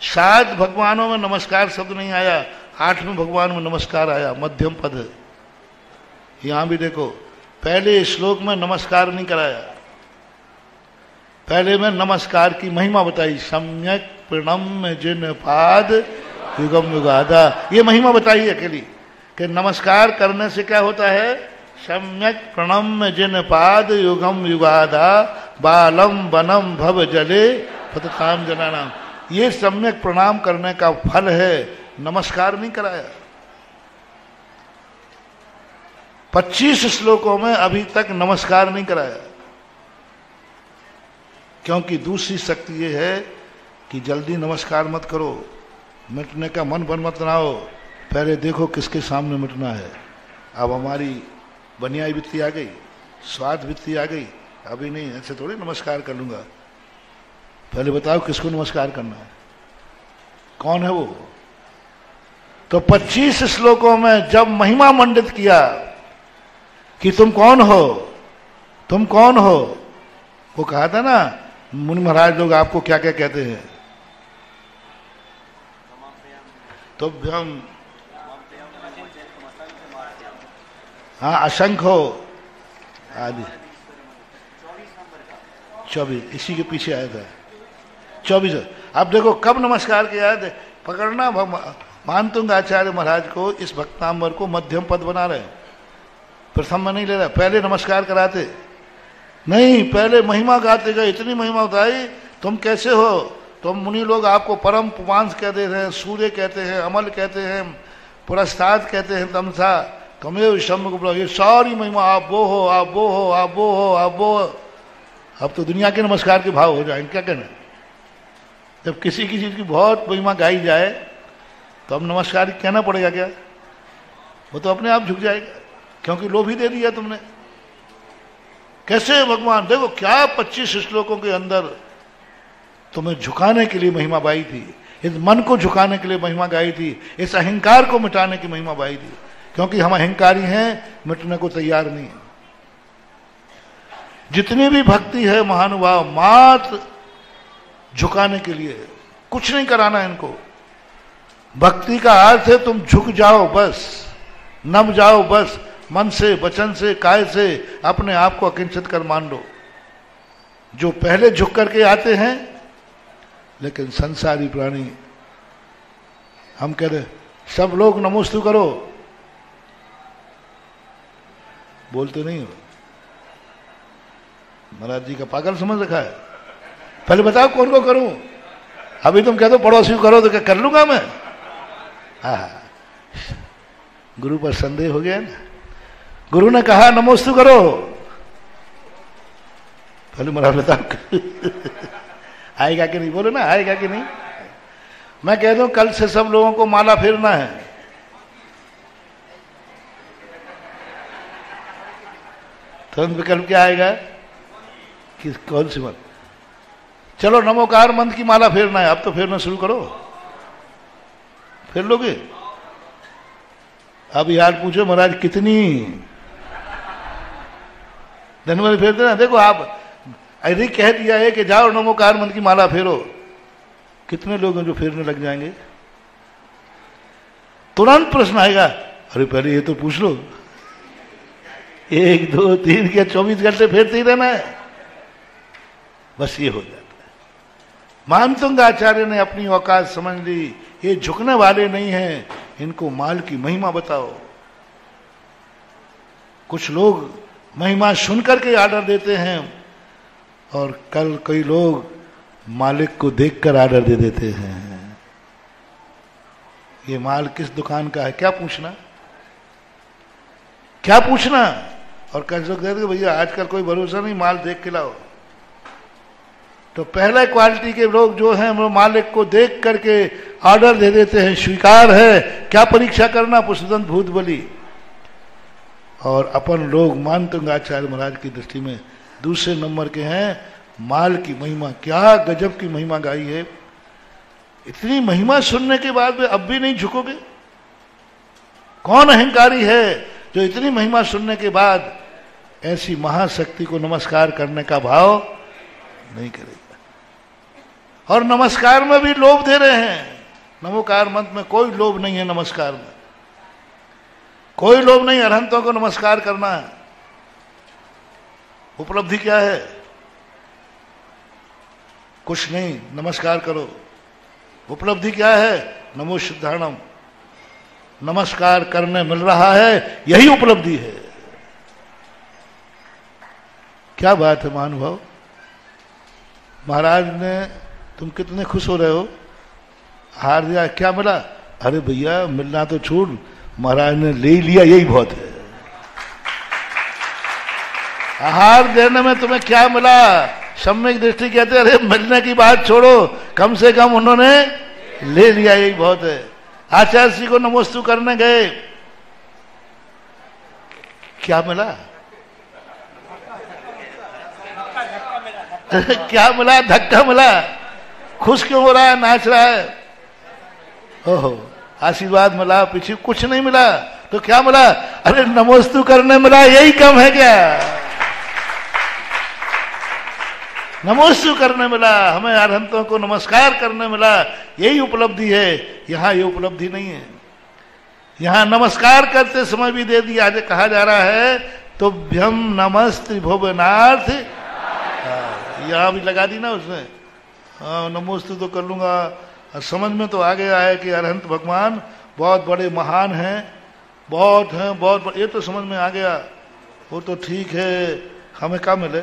7 भगवानों में नमस्कार शब्द नहीं आया, 8वें भगवान में नमस्कार आया, मध्यम पद है। यहां भी देखो, पहले श्लोक में नमस्कार नहीं कराया, पहले में नमस्कार की महिमा बताई, सम्यक प्रणम्य जिन पाद युगम युगादा, ये महिमा बताई अकेली कि नमस्कार करने से क्या होता है, सम्यक प्रणम्य जिन पाद युगम युगादा बालम वनम भव जले पतताम जनानाम, ये सम्यक प्रणाम करने का फल है, नमस्कार नहीं कराया। 25 श्लोकों में अभी तक नमस्कार नहीं कराया, क्योंकि दूसरी शक्ति ये है कि जल्दी नमस्कार मत करो, मिटने का मन बन मत बनाओ, पहले देखो किसके सामने मिटना है। अब हमारी बनियाई वृत्ति आ गई, स्वार्थ वृत्ति आ गई, अभी नहीं, ऐसे थोड़ी नमस्कार कर लूंगा, पहले बताओ किसको नमस्कार करना है, कौन है वो। तो 25 श्लोकों में जब महिमा मंडित किया कि तुम कौन हो, तुम कौन हो, वो कहा था ना मुनि महाराज लोग आपको क्या क्या कहते हैं, तो हम हाँ असंख्य आदि 24 इसी के पीछे आया था 24। अब देखो कब नमस्कार किया, पकड़ना मानतुंग आचार्य महाराज को, इस भक्तांबर को मध्यम पद बना रहे, प्रथम में नहीं ले रहा, पहले नमस्कार कराते नहीं, पहले महिमा गाते गए, इतनी महिमा बताई, तुम कैसे हो, तुम मुनि लोग आपको परम पुमांस कहते हैं, सूर्य कहते हैं, अमल कहते हैं, पुरस्ताद कहते हैं, तमसा कमेव शम्भ, ये सारी महिमा, आप वो हो, आप वो हो, आप वो हो, आप वो। अब तो दुनिया के नमस्कार के भाव हो जाएंगे, क्या कहना। जब किसी की चीज की बहुत महिमा गाई जाए तो अब नमस्कार कहना पड़ेगा क्या, वो तो अपने आप झुक जाएगा, क्योंकि लोभ ही दे दिया तुमने। कैसे भगवान, देखो क्या 25 श्लोकों के अंदर तुम्हें झुकाने के लिए महिमा गाई थी, इस मन को झुकाने के लिए महिमा गाई थी, इस अहंकार को मिटाने की महिमा गाई थी, क्योंकि हम अहंकारी हैं, मिटने को तैयार नहीं है। जितनी भी भक्ति है महानुभाव, मात्र झुकाने के लिए, कुछ नहीं कराना इनको। भक्ति का अर्थ है तुम झुक जाओ बस, नम जाओ बस, मन से, वचन से, काय से अपने आप को अकिंचित कर मान लो। जो पहले झुक करके आते हैं, लेकिन संसारी प्राणी, हम कह रहे सब लोग नमोस्तु करो, बोलते नहीं हो। महाराज जी का पागल समझ रखा है। पहले बताओ कौन को करूं? अभी तुम कह दो पड़ोसी को करो तो क्या कर लूंगा मैं? हाँ, गुरु पर संदेह हो गया ना। गुरु ने कहा नमोस्तु करो, पहले महाराज बताओ आएगा कि नहीं? बोलो ना, आएगा कि नहीं? मैं कह दूं कल से सब लोगों को माला फेरना है, तुरंत विकल्प क्या आएगा? कि कौन सी मत? चलो नमोकार मंत्र की माला फेरना है, अब तो फेरना शुरू करो। फेर लोगे? अब यार पूछो महाराज कितनी दिन भर फेरते ना। देखो आप ऐसे कह दिया है कि जाओ नमोकार मंत्र की माला फेरो, कितने लोग हैं जो फेरने लग जाएंगे? तुरंत प्रश्न आएगा, अरे पहले ये तो पूछ लो, 1 2 3 क्या 24 घंटे फेरते ही रहना है? बस ये हो जाता है। मानतुंग आचार्य ने अपनी औकात समझ ली, ये झुकने वाले नहीं हैं, इनको माल की महिमा बताओ। कुछ लोग महिमा सुन करके आर्डर देते हैं, और कल कई लोग मालिक को देखकर आर्डर दे देते हैं। ये माल किस दुकान का है क्या पूछना, क्या पूछना? और कई लोग कहते भैया आजकल कोई भरोसा नहीं, माल देख के लाओ। तो पहले क्वालिटी के लोग जो हैं वो मालिक को देख करके ऑर्डर दे देते हैं, स्वीकार है, क्या परीक्षा करना, पुष्पदंत भूत बलि। और अपन लोग मानतुंग आचार्य महाराज की दृष्टि में दूसरे नंबर के हैं। माल की महिमा, क्या गजब की महिमा गाई है। इतनी महिमा सुनने के बाद अब भी नहीं झुकोगे? कौन अहंकारी है जो इतनी महिमा सुनने के बाद ऐसी महाशक्ति को नमस्कार करने का भाव नहीं करेगा? और नमस्कार में भी लोभ दे रहे हैं। नमोकार मंत्र में कोई लोभ नहीं है, नमस्कार में कोई लोभ नहीं। अरहंतों को नमस्कार करना है। उपलब्धि क्या है? कुछ नहीं, नमस्कार करो। उपलब्धि क्या है? नमो शुद्धाणम, नमस्कार करने मिल रहा है, यही उपलब्धि है। क्या बात है महानुभाव। महाराज ने, तुम कितने खुश हो रहे हो, हार दिया, क्या मिला? अरे भैया मिलना तो छोड़, महाराज ने ले लिया, यही बहुत है। आहार देने में तुम्हें क्या मिला? सम्यक दृष्टि कहते अरे मिलने की बात छोड़ो, कम से कम उन्होंने ले लिया, यही बहुत है। आचार्य श्री को नमोस्तु करने गए, क्या मिला? क्या मिला? धक्का मिला। खुश क्यों हो रहा है, नाच रहा है? ओहो, आशीर्वाद मिला, पीछे कुछ नहीं मिला, तो क्या मिला? अरे नमोस्तु करने मिला, यही कम है क्या? नमोस्तु करने मिला, हमें अरहंतों को नमस्कार करने मिला, यही उपलब्धि है। यहां ये उपलब्धि नहीं है। यहां नमस्कार करते समय भी दे दिया, आज कहा जा रहा है तुभ्यम नमस्ते भुवनाथ, यहां भी लगा दी ना उसने। हाँ, नमोस्तु तो कर लूंगा। समझ में तो आ गया है कि अरहंत भगवान बहुत बड़े महान हैं, बहुत हैं, बहुत बड़े, ये तो समझ में आ गया। वो तो ठीक है, हमें क्या मिले?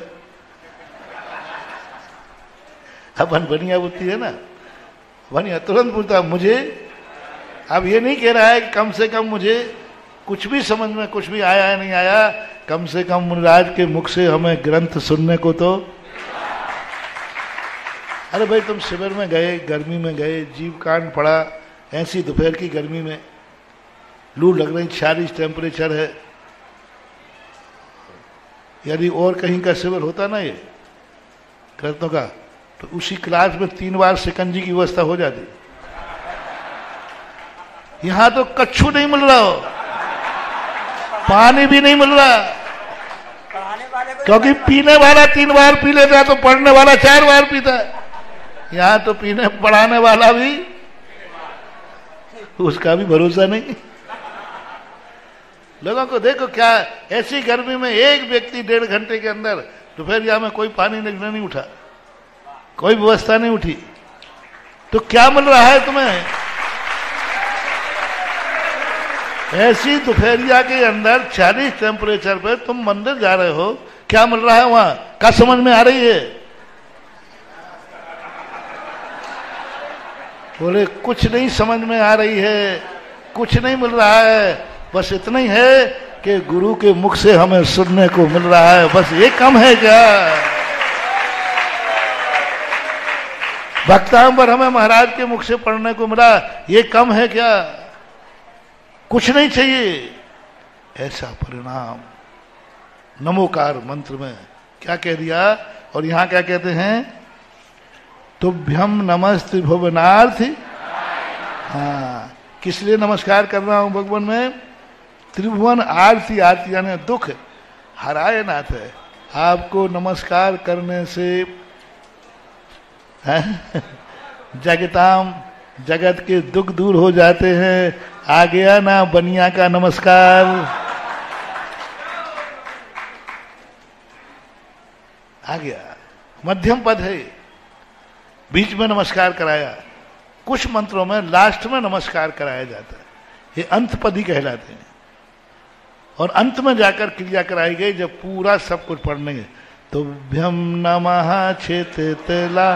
अपन बढ़िया बुद्धि है ना, बढ़िया तुरंत पूछता मुझे। अब ये नहीं कह रहा है कि कम से कम मुझे कुछ भी समझ में कुछ भी आया है नहीं आया, कम से कम मुनिराज के मुख से हमें ग्रंथ सुनने को तो। अरे भाई तुम शिविर में गए, गर्मी में गए, जीव कांड पड़ा, ऐसी दोपहर की गर्मी में लू लग रही, 40 टेम्परेचर है। यदि और कहीं का शिविर होता ना ये ग्रंथों का, तो उसी क्लास में 3 बार शिकंजी की व्यवस्था हो जाती। यहां तो कच्छू नहीं मिल रहा हो, पानी भी नहीं मिल रहा, क्योंकि पीने वाला 3 बार पी लेता है तो पढ़ने वाला 4 बार पीता है। यहां तो पीने पढ़ाने वाला भी, उसका भी भरोसा नहीं। लोगों को देखो क्या, ऐसी गर्मी में एक व्यक्ति 1.5 घंटे के अंदर दोपहरिया में कोई पानी नहीं उठा, कोई व्यवस्था नहीं उठी, तो क्या मिल रहा है तुम्हें? ऐसी दोपहरिया के अंदर 40 टेम्परेचर पे तुम मंदिर जा रहे हो, क्या मिल रहा है वहां? क्या समझ में आ रही है? बोले कुछ नहीं समझ में आ रही है, कुछ नहीं मिल रहा है, बस इतना ही है कि गुरु के मुख से हमें सुनने को मिल रहा है, बस ये कम है क्या? भक्तांबर हमें महाराज के मुख से पढ़ने को मिला, ये कम है क्या? कुछ नहीं चाहिए। ऐसा परिणाम नमोकार मंत्र में क्या कह दिया, और यहां क्या कहते हैं? तुभ्यम नमस्ते भुवनार्थी। हाँ, किस लिए नमस्कार कर रहा हूं भगवान में? त्रिभुवन आरती, आरती यानी दुख हराए नाथ है। आपको नमस्कार करने से जगताम जगत के दुख दूर हो जाते हैं। आ गया ना बनिया का नमस्कार। आ गया, मध्यम पद है, बीच में नमस्कार कराया, कुछ मंत्रों में लास्ट में नमस्कार कराया जाता है, ये अंत पद ही कहलाते हैं। और अंत में जाकर क्रिया कराई गई जब पूरा सब कुछ पढ़ने गए। तो भ्यम नमः क्षेत्रला,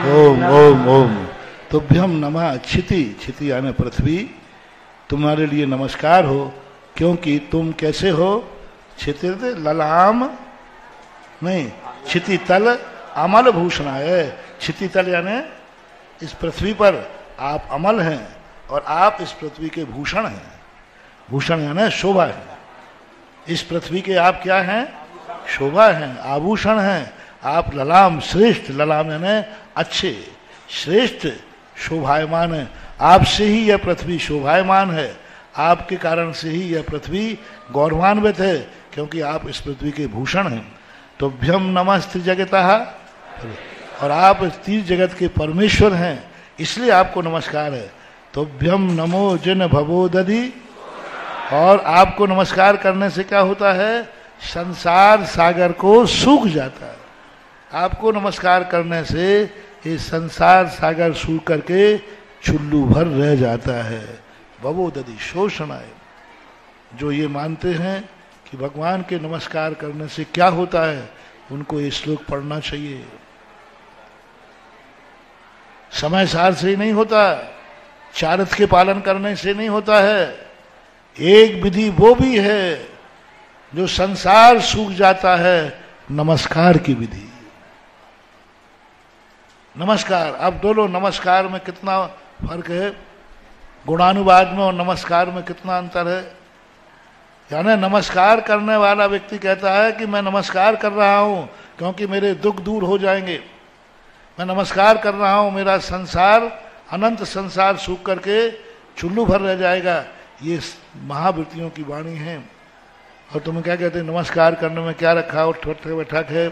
ओम ओम ओम। तुभ्यम नमः क्षिति, क्षिति यानी पृथ्वी, तुम्हारे लिए नमस्कार हो, क्योंकि तुम कैसे हो? क्षिति ललाम नहीं, क्षिति तल अमल भूषणाय। क्षिति तल यानी इस पृथ्वी पर आप अमल हैं और आप इस पृथ्वी के भूषण हैं। भूषण यानी शोभा है, इस पृथ्वी के आप क्या हैं? शोभा हैं, आभूषण हैं। आप ललाम श्रेष्ठ, ललाम यानी अच्छे, श्रेष्ठ, शोभायमान है। आपसे ही यह पृथ्वी शोभायमान है, आपके कारण से ही यह पृथ्वी गौरवान्वित है, क्योंकि आप इस पृथ्वी के भूषण हैं। तो भ्यम नमस्ते जगतः, और आप इस तीर जगत के परमेश्वर हैं, इसलिए आपको नमस्कार है। तो भ्यम नमो जन भवोदधि, और आपको नमस्कार करने से क्या होता है? संसार सागर को सूख जाता है। आपको नमस्कार करने से ये संसार सागर सूख करके चुल्लू भर रह जाता है। भवोदधि शोषणाय। जो ये मानते हैं कि भगवान के नमस्कार करने से क्या होता है, उनको ये श्लोक पढ़ना चाहिए। समय सार से नहीं होता, चारित्र के पालन करने से नहीं होता है। एक विधि वो भी है जो संसार सूख जाता है, नमस्कार की विधि। नमस्कार, अब दोनों नमस्कार में कितना फर्क है, गुणानुवाद में और नमस्कार में कितना अंतर है। यानी नमस्कार करने वाला व्यक्ति कहता है कि मैं नमस्कार कर रहा हूं क्योंकि मेरे दुख दूर हो जाएंगे, मैं नमस्कार कर रहा हूं, मेरा संसार, अनंत संसार सूख करके चुल्लू भर रह जाएगा। ये महावृत्तियों की वाणी है। और तुम्हें क्या कहते हैं? नमस्कार करने में क्या रखा? उठ बैठक है,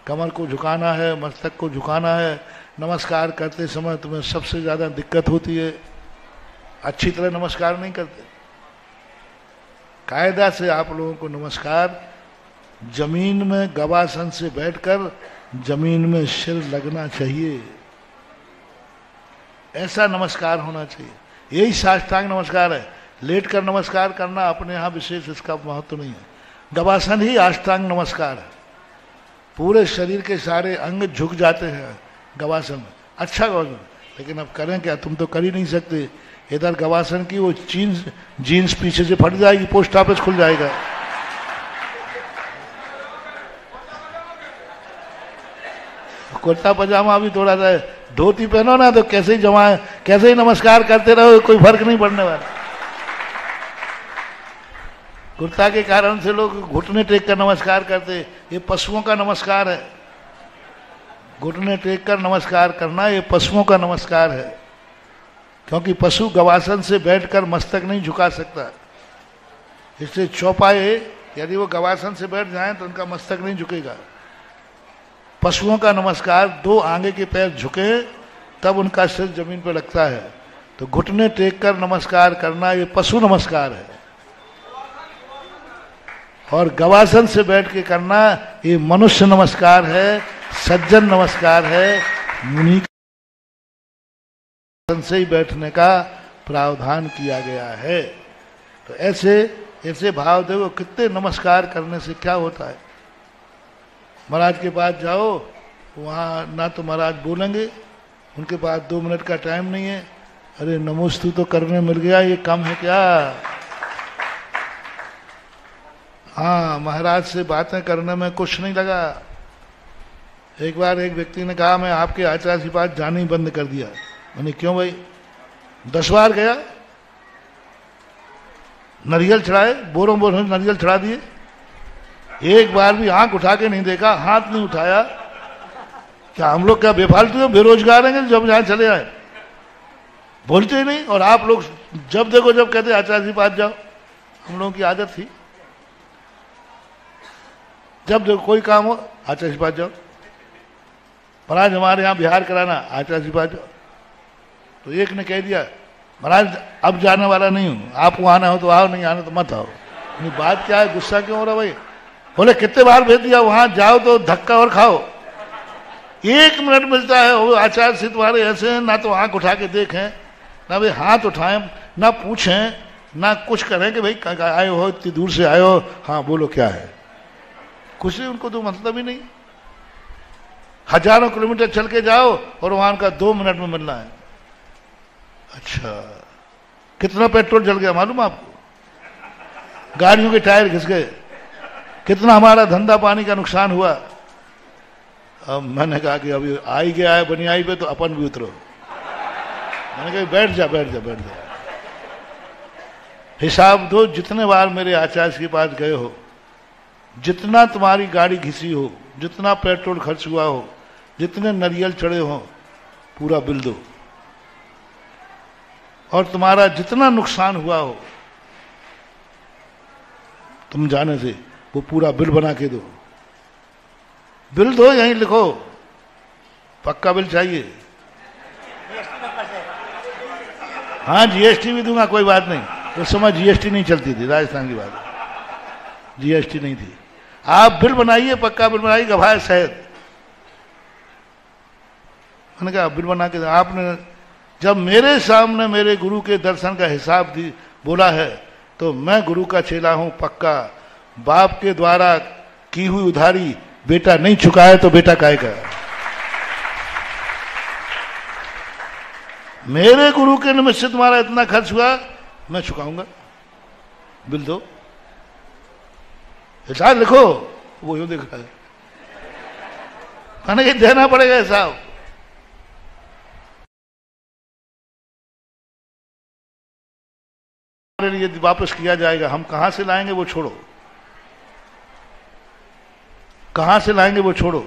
कमर को झुकाना है, मस्तक को झुकाना है। नमस्कार करते समय तुम्हें सबसे ज्यादा दिक्कत होती है, अच्छी तरह नमस्कार नहीं करते। कायदा से आप लोगों को नमस्कार जमीन में गवासन से बैठकर जमीन में सिर लगना चाहिए, ऐसा नमस्कार होना चाहिए। यही साष्टांग नमस्कार है। लेट कर नमस्कार करना अपने यहाँ विशेष इसका महत्व नहीं है। गवासन ही अष्टांग नमस्कार है। पूरे शरीर के सारे अंग झुक जाते हैं गवासन में, अच्छा गवासन। लेकिन अब करें क्या, तुम तो कर ही नहीं सकते। इधर गवासन की वो जीन्स पीछे से फट जाएगी, पोस्ट ऑफिस खुल जाएगा। कुर्ता पजामा भी थोड़ा सा, धोती पहनो ना तो कैसे ही जमा, कैसे ही नमस्कार करते रहो, कोई फर्क नहीं पड़ने वाला। कुर्ता के कारण से लोग घुटने टेक कर नमस्कार करते, ये पशुओं का नमस्कार है। घुटने टेक कर नमस्कार करना ये पशुओं का नमस्कार है, क्योंकि पशु गवासन से बैठकर मस्तक नहीं झुका सकता। इसलिए चौपाए यदि वो गवासन से बैठ जाएं तो उनका मस्तक नहीं झुकेगा। पशुओं का नमस्कार, 2 आगे के पैर झुके तब उनका सिर जमीन पर लगता है, तो घुटने टेक कर नमस्कार करना ये पशु नमस्कार है। और गवासन से बैठ के करना ये मनुष्य नमस्कार है, सज्जन नमस्कार है, मुनि से ही बैठने का प्रावधान किया गया है। तो ऐसे भाव देखो कितने नमस्कार करने से क्या होता है। महाराज के पास जाओ, वहाँ ना तो महाराज बोलेंगे, उनके पास 2 मिनट का टाइम नहीं है, अरे नमोस्तु तो करने मिल गया, ये कम है क्या। हाँ, महाराज से बातें करने में कुछ नहीं लगा। एक बार एक व्यक्ति ने कहा मैं आपके आचार्य के पास जाना ही बंद कर दिया। मैंने क्यों भाई? 10 बार गया, नारियल चढ़ाए, बोरों बोरों नारियल चढ़ा दिए, एक बार भी आंख उठा के नहीं देखा, हाथ नहीं उठाया। क्या हम लोग क्या बेफालतू है, बेरोजगार हैं जब जहां चले आए, बोलते ही नहीं। और आप लोग जब देखो जब कहते आचार्य जी पास जाओ, हम लोगों की आदत थी, जब देखो कोई काम हो आचार्य जी पास जाओ, महाराज हमारे यहाँ बिहार कराना, आचार्य जी पास जाओ। तो एक ने कह दिया महाराज अब जाने वाला नहीं हूं, आपको आना हो तो आओ, नहीं आना तो मत आओ। बात क्या है, गुस्सा क्यों हो रहा भाई? बोले कितने बार भेज दिया, वहां जाओ तो धक्का और खाओ, 1 मिनट मिलता है। वो आचार्य से तुम्हारे ऐसे हैं, ना तो आंख उठा के देखें, ना भाई हाथ उठाएं, ना पूछें, ना कुछ करें कि भाई आए हो, इतनी दूर से आए हो, हाँ बोलो क्या है। कुछ नहीं, उनको तो मतलब ही नहीं। हजारों किलोमीटर चल के जाओ और वहां का 2 मिनट में मिलना है। अच्छा, कितना पेट्रोल जल गया मालूम आपको? गाड़ियों के टायर घिस गए, कितना हमारा धंधा पानी का नुकसान हुआ। अब मैंने कहा कि अभी आ ही गया है बनियाई पे, तो अपन भी उतरो। मैंने कहा बैठ जा बैठ जा बैठ जा, हिसाब दो जितने बार मेरे आचार्य के पास गए हो, जितना तुम्हारी गाड़ी घिसी हो, जितना पेट्रोल खर्च हुआ हो, जितने नारियल चढ़े हो, पूरा बिल दो। और तुम्हारा जितना नुकसान हुआ हो तुम जाने से, वो पूरा बिल बना के दो। बिल दो, यहीं लिखो, पक्का बिल चाहिए। हाँ जीएसटी भी दूंगा, कोई बात नहीं। उस समय जीएसटी नहीं चलती थी, राजस्थान की बात है, जीएसटी नहीं थी। आप बिल बनाइए, पक्का बिल बनाइए, गवाह सहित। मैंने कहा बिल बना के, आपने जब मेरे सामने मेरे गुरु के दर्शन का हिसाब दी बोला है, तो मैं गुरु का चेला हूं पक्का। बाप के द्वारा की हुई उधारी बेटा नहीं चुकाए तो बेटा काएगा। मेरे गुरु के निमित्त से तुम्हारा इतना खर्च हुआ, मैं चुकाऊंगा, बिल दो, हिसाब लिखो। वो यूं देख रहा है, मैंने कहा देना पड़ेगा हिसाब। हमारे लिए वापस किया जाएगा, हम कहां से लाएंगे वो छोड़ो, कहां से लाएंगे वो छोड़ो।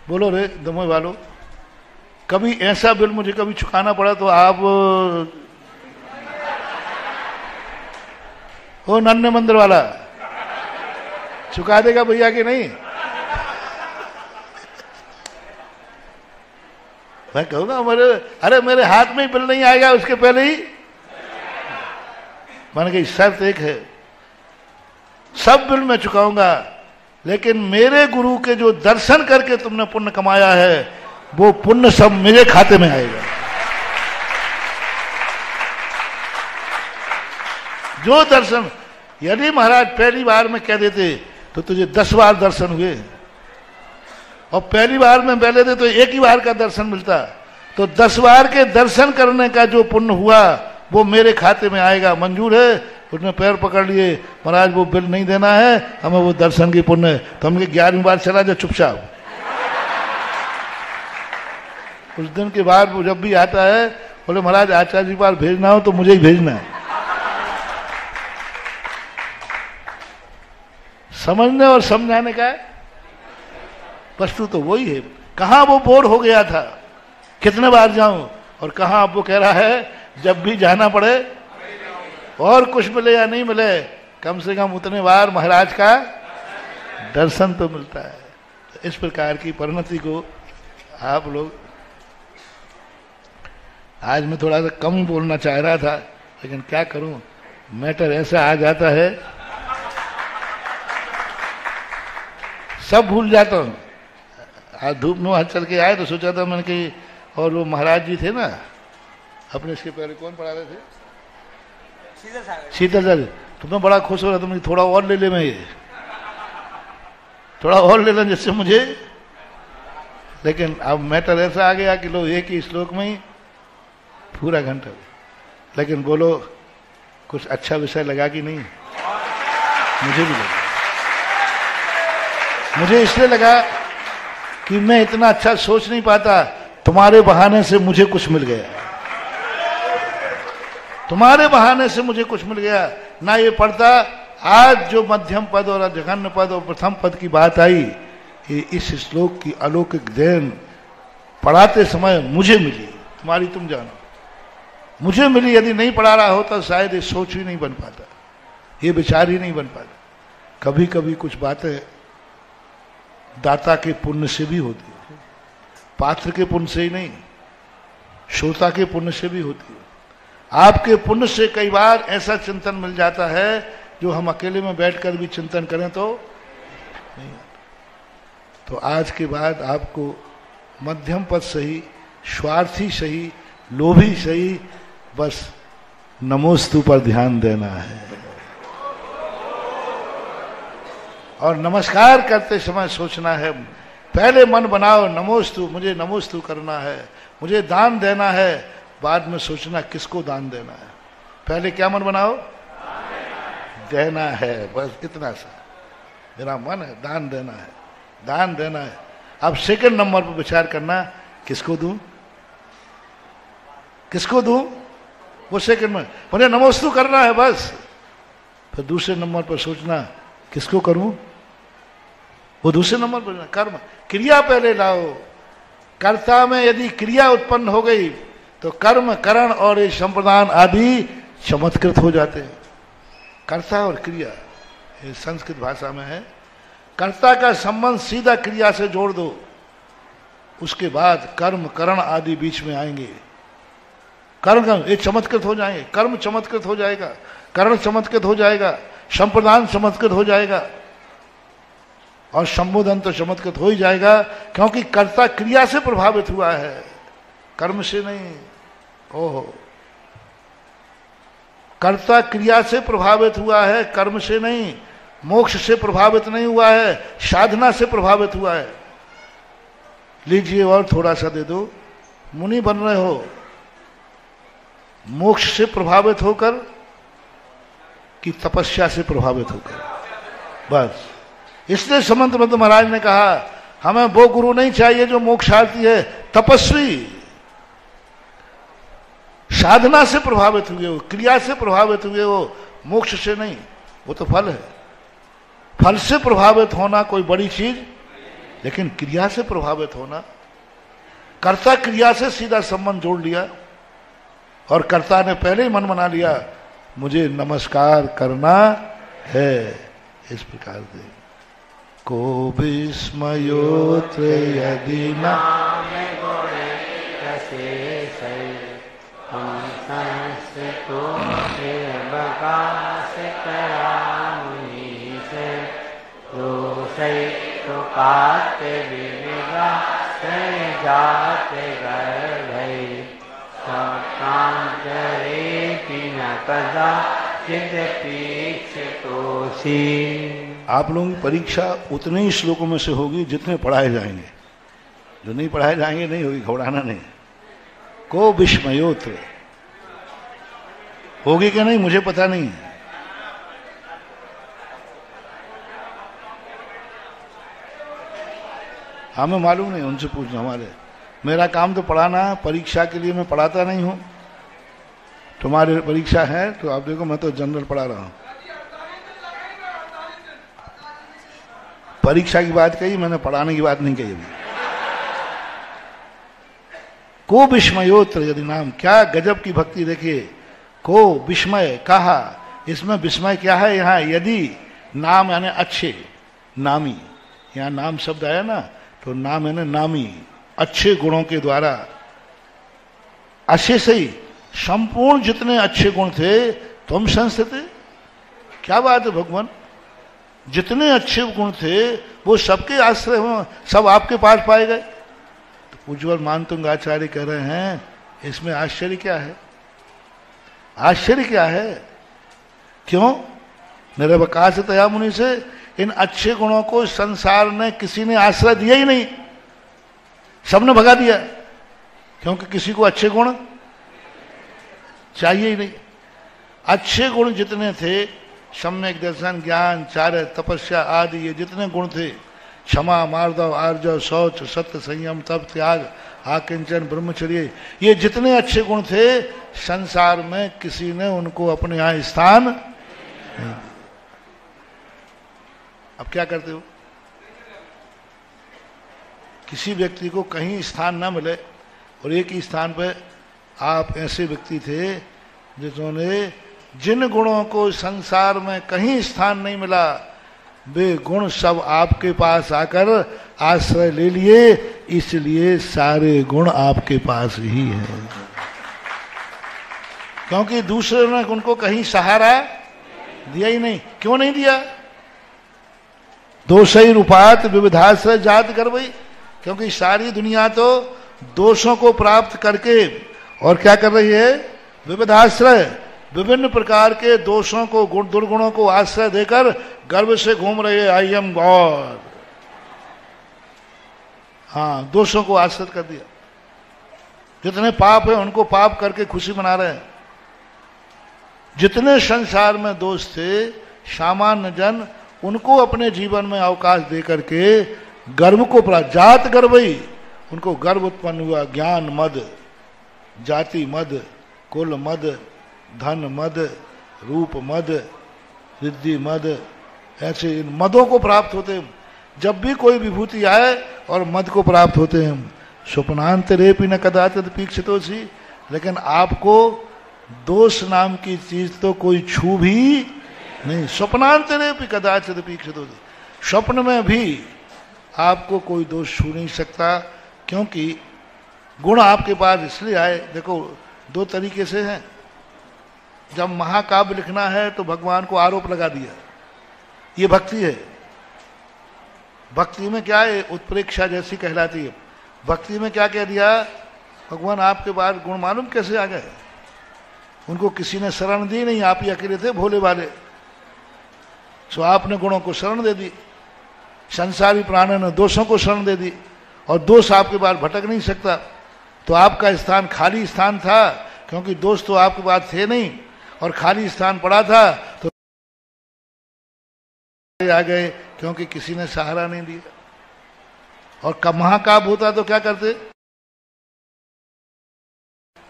बोलो रे दमोह वालों, कभी ऐसा बिल मुझे कभी चुकाना पड़ा तो आप वो नन्हे मंदिर वाला चुका देगा भैया कि नहीं? मैं कहूंगा अरे मेरे हाथ में ही बिल नहीं आएगा उसके पहले ही। मैंने कही शर्त एक है, सब बिल मैं चुकाऊंगा, लेकिन मेरे गुरु के जो दर्शन करके तुमने पुण्य कमाया है वो पुण्य सब मेरे खाते में आएगा। जो दर्शन, यदि महाराज पहली बार में कह देते तो तुझे 10 बार दर्शन हुए, और पहली बार में पहले थे तो 1 ही बार का दर्शन मिलता, तो 10 बार के दर्शन करने का जो पुण्य हुआ वो मेरे खाते में आएगा। मंजूर है? उसने पैर पकड़ लिए, महाराज वो बिल नहीं देना है, हमें वो दर्शन की पुण्य। तो हमने 11वीं बार चला जा चुपचाप। उस दिन के बाद वो जब भी आता है बोले महाराज आचार्य जी पास भेजना हो तो मुझे ही भेजना है। समझने और समझाने का वस्तु तो वही है। कहां वो बोर हो गया था, कितने बार जाऊं, और कहां अब वो कह रहा है जब भी जाना पड़े, और कुछ मिले या नहीं मिले, कम से कम उतने बार महाराज का दर्शन तो मिलता है। इस प्रकार की परिणति को आप लोग, आज मैं थोड़ा सा कम बोलना चाह रहा था, लेकिन क्या करूं, मैटर ऐसा आ जाता है, सब भूल जाता हूं। आज धूप में वहां चल के आए तो सोचा था मैंने कि, और वो महाराज जी थे ना अपने, इसके पहले कौन पढ़ा रहे थे, शीतल सर, तो मैं बड़ा खुश हो रहा, तुमने थोड़ा और ले ले, मैं ये थोड़ा और ले लें जिससे मुझे, लेकिन अब मैटर ऐसा आ गया कि लोग एक ही श्लोक में ही पूरा घंटा, लेकिन बोलो कुछ अच्छा विषय लगा कि नहीं, मुझे भी लगा। मुझे इसलिए लगा कि मैं इतना अच्छा सोच नहीं पाता, तुम्हारे बहाने से मुझे कुछ मिल गया, तुम्हारे बहाने से मुझे कुछ मिल गया ना। ये पढ़ता, आज जो मध्यम पद और जघन्य पद और प्रथम पद की बात आई, ये इस श्लोक की अलौकिक देन पढ़ाते समय मुझे मिली, तुम्हारी तुम जानो, मुझे मिली। यदि नहीं पढ़ा रहा होता शायद ये सोच ही नहीं बन पाता, ये विचार ही नहीं बन पाता। कभी कभी कुछ बातें दाता के पुण्य से भी होती है, पात्र के पुण्य से ही नहीं, श्रोता के पुण्य से भी होती है। आपके पुण्य से कई बार ऐसा चिंतन मिल जाता है जो हम अकेले में बैठकर भी चिंतन करें तो नहीं आता। तो आज के बाद आपको मध्यम पद सही, स्वार्थी सही, लोभी सही, बस नमोस्तु पर ध्यान देना है। और नमस्कार करते समय सोचना है, पहले मन बनाओ नमोस्तु, मुझे नमोस्तु करना है, मुझे दान देना है, बाद में सोचना किसको दान देना है। पहले क्या मन बनाओ, देना है, बस इतना सा मेरा मन है, दान देना है, दान देना है। अब सेकंड नंबर पर विचार करना, किसको दूं, किसको दूं, वो सेकंड में, मुझे नमोस्तु करना है बस। फिर दूसरे नंबर पर सोचना किसको करूं, वो दूसरे नंबर पर कर्म, क्रिया पहले लाओ। कर्ता में यदि क्रिया उत्पन्न हो गई तो कर्म, करण और ये संप्रदान आदि चमत्कृत हो जाते हैं। कर्ता और क्रिया, ये संस्कृत भाषा में है। कर्ता का संबंध सीधा क्रिया से जोड़ दो, उसके बाद कर्म, करण आदि बीच में आएंगे। कर्म ये चमत्कृत हो जाएंगे, कर्म चमत्कृत हो जाएगा, करण चमत्कृत हो जाएगा, संप्रदान चमत्कृत हो जाएगा, और संबोधन तो चमत्कृत हो ही जाएगा, क्योंकि कर्ता क्रिया से प्रभावित हुआ है, कर्म से नहीं। ओहो, कर्ता क्रिया से प्रभावित हुआ है, कर्म से नहीं, मोक्ष से प्रभावित नहीं हुआ है, साधना से प्रभावित हुआ है। लीजिए और थोड़ा सा दे दो, मुनि बन रहे हो, मोक्ष से प्रभावित होकर कि तपस्या से प्रभावित होकर, बस। इसलिए समंत मध्य महाराज ने कहा, हमें वो गुरु नहीं चाहिए जो मोक्षार्थी है, तपस्वी, साधना से प्रभावित हुए हो, क्रिया से प्रभावित हुए हो, मोक्ष से नहीं। वो तो फल है, फल से प्रभावित होना कोई बड़ी चीज, लेकिन क्रिया से प्रभावित होना, कर्ता क्रिया से सीधा संबंध जोड़ लिया, और कर्ता ने पहले ही मन बना लिया मुझे नमस्कार करना है। इस प्रकार से को विस्मयोत्र यदि आप लोगों की परीक्षा उतने ही श्लोकों में से होगी जितने पढ़ाए जाएंगे, जो नहीं पढ़ाए जाएंगे नहीं होगी, घबराना नहीं। को विस्मयोत्र होगी कि नहीं मुझे पता नहीं, हमें मालूम नहीं, उनसे पूछना। हमारे मेरा काम तो पढ़ाना है, परीक्षा के लिए मैं पढ़ाता नहीं हूं। तुम्हारी परीक्षा है तो आप देखो, मैं तो जनरल पढ़ा रहा हूं। परीक्षा की बात कही मैंने, पढ़ाने की बात नहीं कही अभी। को विस्मयोत्र यदि नाम, क्या गजब की भक्ति देखिए। को विस्मय कहा, इसमें विस्मय क्या है यहाँ, यदि नाम यानी अच्छे, नामी, यहाँ नाम शब्द आया ना, तो नाम है ना नामी, अच्छे गुणों के द्वारा। अच्छे से ही संपूर्ण जितने अच्छे गुण थे तुम संस्थित। क्या बात है भगवान, जितने अच्छे गुण थे वो सबके आश्रय हो, सब आपके पास पाए गए। तो उज्ज्वल मानतुंग आचार्य कह रहे हैं इसमें आश्चर्य क्या है, आश्चर्य क्या है? क्यों? निरवकाशतया मुनि से इन अच्छे गुणों को संसार ने किसी ने आश्रय दिया ही नहीं, सबने भगा दिया, क्योंकि किसी को अच्छे गुण चाहिए ही नहीं। अच्छे गुण जितने थे, सम्यक दर्शन, ज्ञान, चार्य, तपस्या आदि, ये जितने गुण थे, क्षमा, मार्दव, आर्जव, शौच, सत्य, संयम, तप, त्याग, आकिंचन, ब्रह्मचर्य, ये जितने अच्छे गुण थे संसार में किसी ने उनको अपने यहां स्थान नहीं। अब क्या करते हो? किसी व्यक्ति को कहीं स्थान ना मिले और एक ही स्थान पे आप ऐसे व्यक्ति थे जिन्होंने जिन गुणों को संसार में कहीं स्थान नहीं मिला, वे गुण सब आपके पास आकर आश्रय ले लिए, इसलिए सारे गुण आपके पास ही हैं। क्योंकि दूसरे ने उनको कहीं सहारा दिया ही नहीं। क्यों नहीं दिया? दोषई रूपात विविधाश्रय जात कर भाई, क्योंकि सारी दुनिया तो दोषों को प्राप्त करके और क्या कर रही है? विविधाश्रय, विभिन्न प्रकार के दोषों को, गुण दुर्गुणों को आश्रय देकर गर्व से घूम रहे हैं, आई एम गॉड। हाँ, दोषों को आश्रित कर दिया। जितने पाप है उनको पाप करके खुशी मना रहे हैं। जितने संसार में दोष थे, सामान्य जन उनको अपने जीवन में अवकाश दे करके गर्व को प्राप्त, जात गर्वई, उनको गर्व उत्पन्न हुआ। ज्ञान मद, जाति मद, कुल मद, धन मद, रूप मद, रिद्धि मद, ऐसे इन मदों को प्राप्त होते हैं। जब भी कोई विभूति आए और मद को प्राप्त होते हैं। स्वप्नांतरेपि न कदाचित् पीक्षितोषि, लेकिन आपको दोष नाम की चीज तो कोई छू भी नहीं। स्वप्नांतरेपि कदाचित् पीक्षितोषि, स्वप्न में भी आपको कोई दोष छू नहीं सकता, क्योंकि गुण आपके पास इसलिए आए। देखो, दो तरीके से हैं। जब महाकाव्य लिखना है तो भगवान को आरोप लगा दिया, ये भक्ति है। भक्ति में क्या है? उत्प्रेक्षा जैसी कहलाती है। भक्ति में क्या कह दिया? भगवान आपके पास गुण मालूम कैसे आ गए? उनको किसी ने शरण दी नहीं, आप ही अकेले थे भोले वाले, सो आपने गुणों को शरण दे दी। संसारी प्राणों ने दोषों को शरण दे दी, और दोष आपके पास भटक नहीं सकता। तो आपका स्थान खाली स्थान था, क्योंकि दोष तो आपके पास थे नहीं, और खाली स्थान पड़ा था तो आ गए, क्योंकि किसी ने सहारा नहीं दिया। और कब महाकाव्य होता तो क्या करते?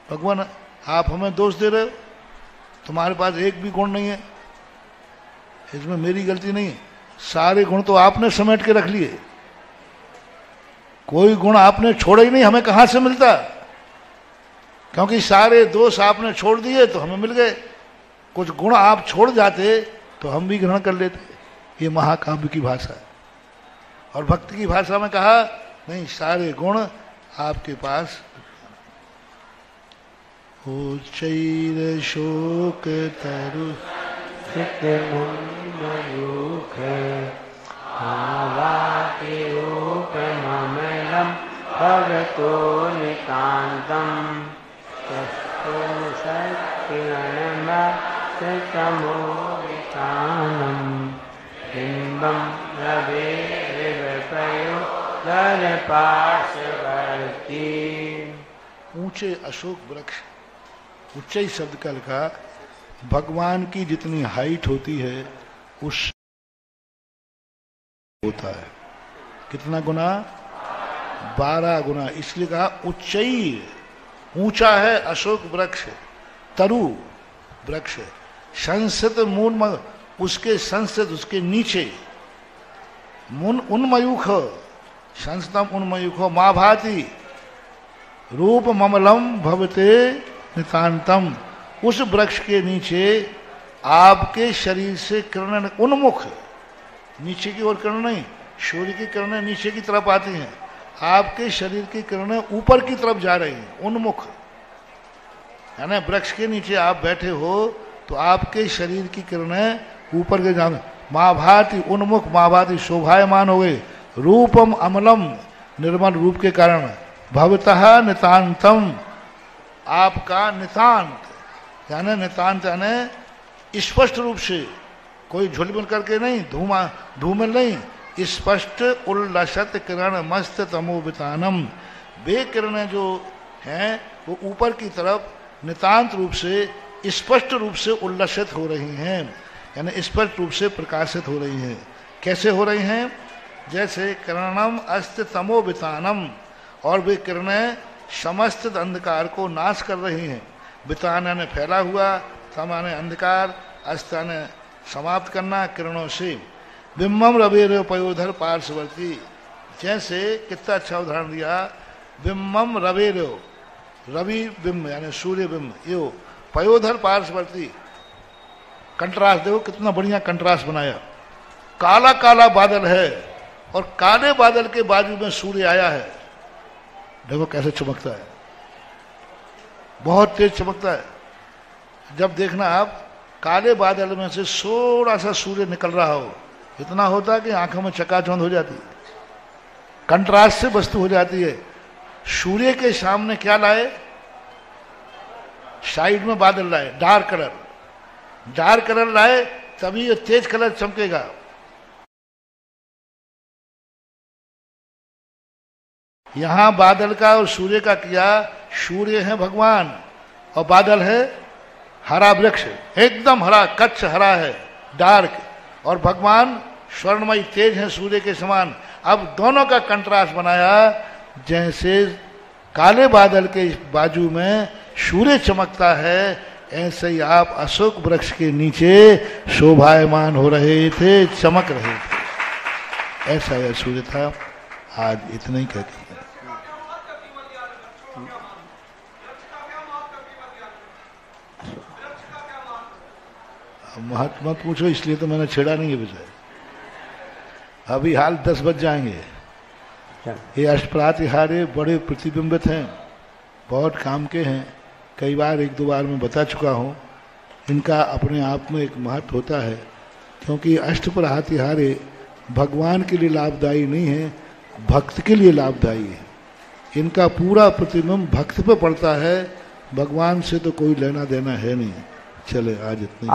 भगवान आप हमें दोष दे रहे हो, तुम्हारे पास एक भी गुण नहीं है, इसमें मेरी गलती नहीं है। सारे गुण तो आपने समेट के रख लिए, कोई गुण आपने छोड़ा ही नहीं, हमें कहां से मिलता? क्योंकि सारे दोष आपने छोड़ दिए तो हमें मिल गए। कुछ गुण आप छोड़ जाते तो हम भी ग्रहण कर लेते। ये महाकाव्य की भाषा है। और भक्ति की भाषा में कहा नहीं, सारे गुण आपके पास। हो चैर शोक तरु भगतो नितान्तम् तमोवितानम् बिम्बं रवेर्विपयो दर्पार्श्ववर्ती। ऊंचे अशोक वृक्ष, ऊंचाई शब्द का लिखा, भगवान की जितनी हाइट होती है उस होता है कितना गुना? 12 गुना। इसलिए कहा ऊंचाई, ऊंचा है अशोक वृक्ष, तरु वृक्ष, संस्थित मूल उसके संस्थित उसके नीचे, मुन उन्मयूख, संस्तम उन्मयूख, माँ भाति रूप ममलम भवते नितांतम। उस वृक्ष के नीचे आपके शरीर से किरण उन्मुख, नीचे की ओर किरण नहीं, सूर्य की किरणें नीचे की तरफ आती हैं, आपके शरीर की किरणें ऊपर की तरफ जा रही हैं, उन्मुख। यानी वृक्ष के नीचे आप बैठे हो तो आपके शरीर की किरणें ऊपर के जाने, महाभाति उन्मुख, महाभाति शोभायमान हो गए, रूपम अमलम, निर्मल रूप के कारण, भवतः नितांतम, आपका नितांत, यानी नितांत यानी स्पष्ट रूप से, कोई झुलमिल करके नहीं, धूमिल नहीं, स्पष्ट उल्लसित किरण मस्त तमोवितानम, वे किरणें जो हैं वो ऊपर की तरफ नितांत रूप से, स्पष्ट रूप से उल्लसित हो रही हैं, यानी स्पष्ट रूप से प्रकाशित हो रही हैं। कैसे हो रही हैं? जैसे किरणम अस्त तमोवितानम, और वे किरणें समस्त अंधकार को नाश कर रही हैं। वितान ने फैला हुआ, तमाने अंधकार, अस्त ने समाप्त करना किरणों से। बिम्बम रवेर पयोधर पार्श्ववर्ती, जैसे कितना अच्छा उदाहरण दिया, बिम्बम रवेर, रवि बिंब यानी सूर्य बिंब, यो पयोधर पार्श्ववर्ती, कंट्रास्ट देखो कितना बढ़िया कंट्रास्ट बनाया। काला काला बादल है और काले बादल के बाजू में सूर्य आया है, देखो कैसे चमकता है, बहुत तेज चमकता है। जब देखना आप काले बादल में से थोड़ा सा सूर्य निकल रहा हो, इतना होता कि आंखों में चकाचौंध हो जाती, कंट्रास्ट से वस्तु हो जाती है। सूर्य के सामने क्या लाए? साइड में बादल लाए, डार्क कलर, डार्क कलर लाए, तभी ये तेज कलर चमकेगा। यहां बादल का और सूर्य का किया, सूर्य है भगवान और बादल है हरा वृक्ष, एकदम हरा, कच्छ हरा है, डार्क, और भगवान स्वर्णमयी तेज है सूर्य के समान। अब दोनों का कंट्रास्ट बनाया, जैसे काले बादल के बाजू में सूर्य चमकता है, ऐसे ही आप अशोक वृक्ष के नीचे शोभायमान हो रहे थे, चमक रहे थे। ऐसा यह सूर्य था। आज इतना ही कहते हैं। महत्व मत पूछो, इसलिए तो मैंने छेड़ा नहीं है विषय। अभी हाल 10 बज जाएंगे। ये अष्टप्रातिहार्य बड़े प्रतिबिंबित हैं, बहुत काम के हैं, कई बार 1-2 बार मैं बता चुका हूँ। इनका अपने आप में एक महत्व होता है, क्योंकि अष्टप्रातिहार्य भगवान के लिए लाभदायी नहीं है, भक्त के लिए लाभदायी है। इनका पूरा प्रतिबिंब भक्त पे पड़ता है, भगवान से तो कोई लेना देना है नहीं। चले आज इतने।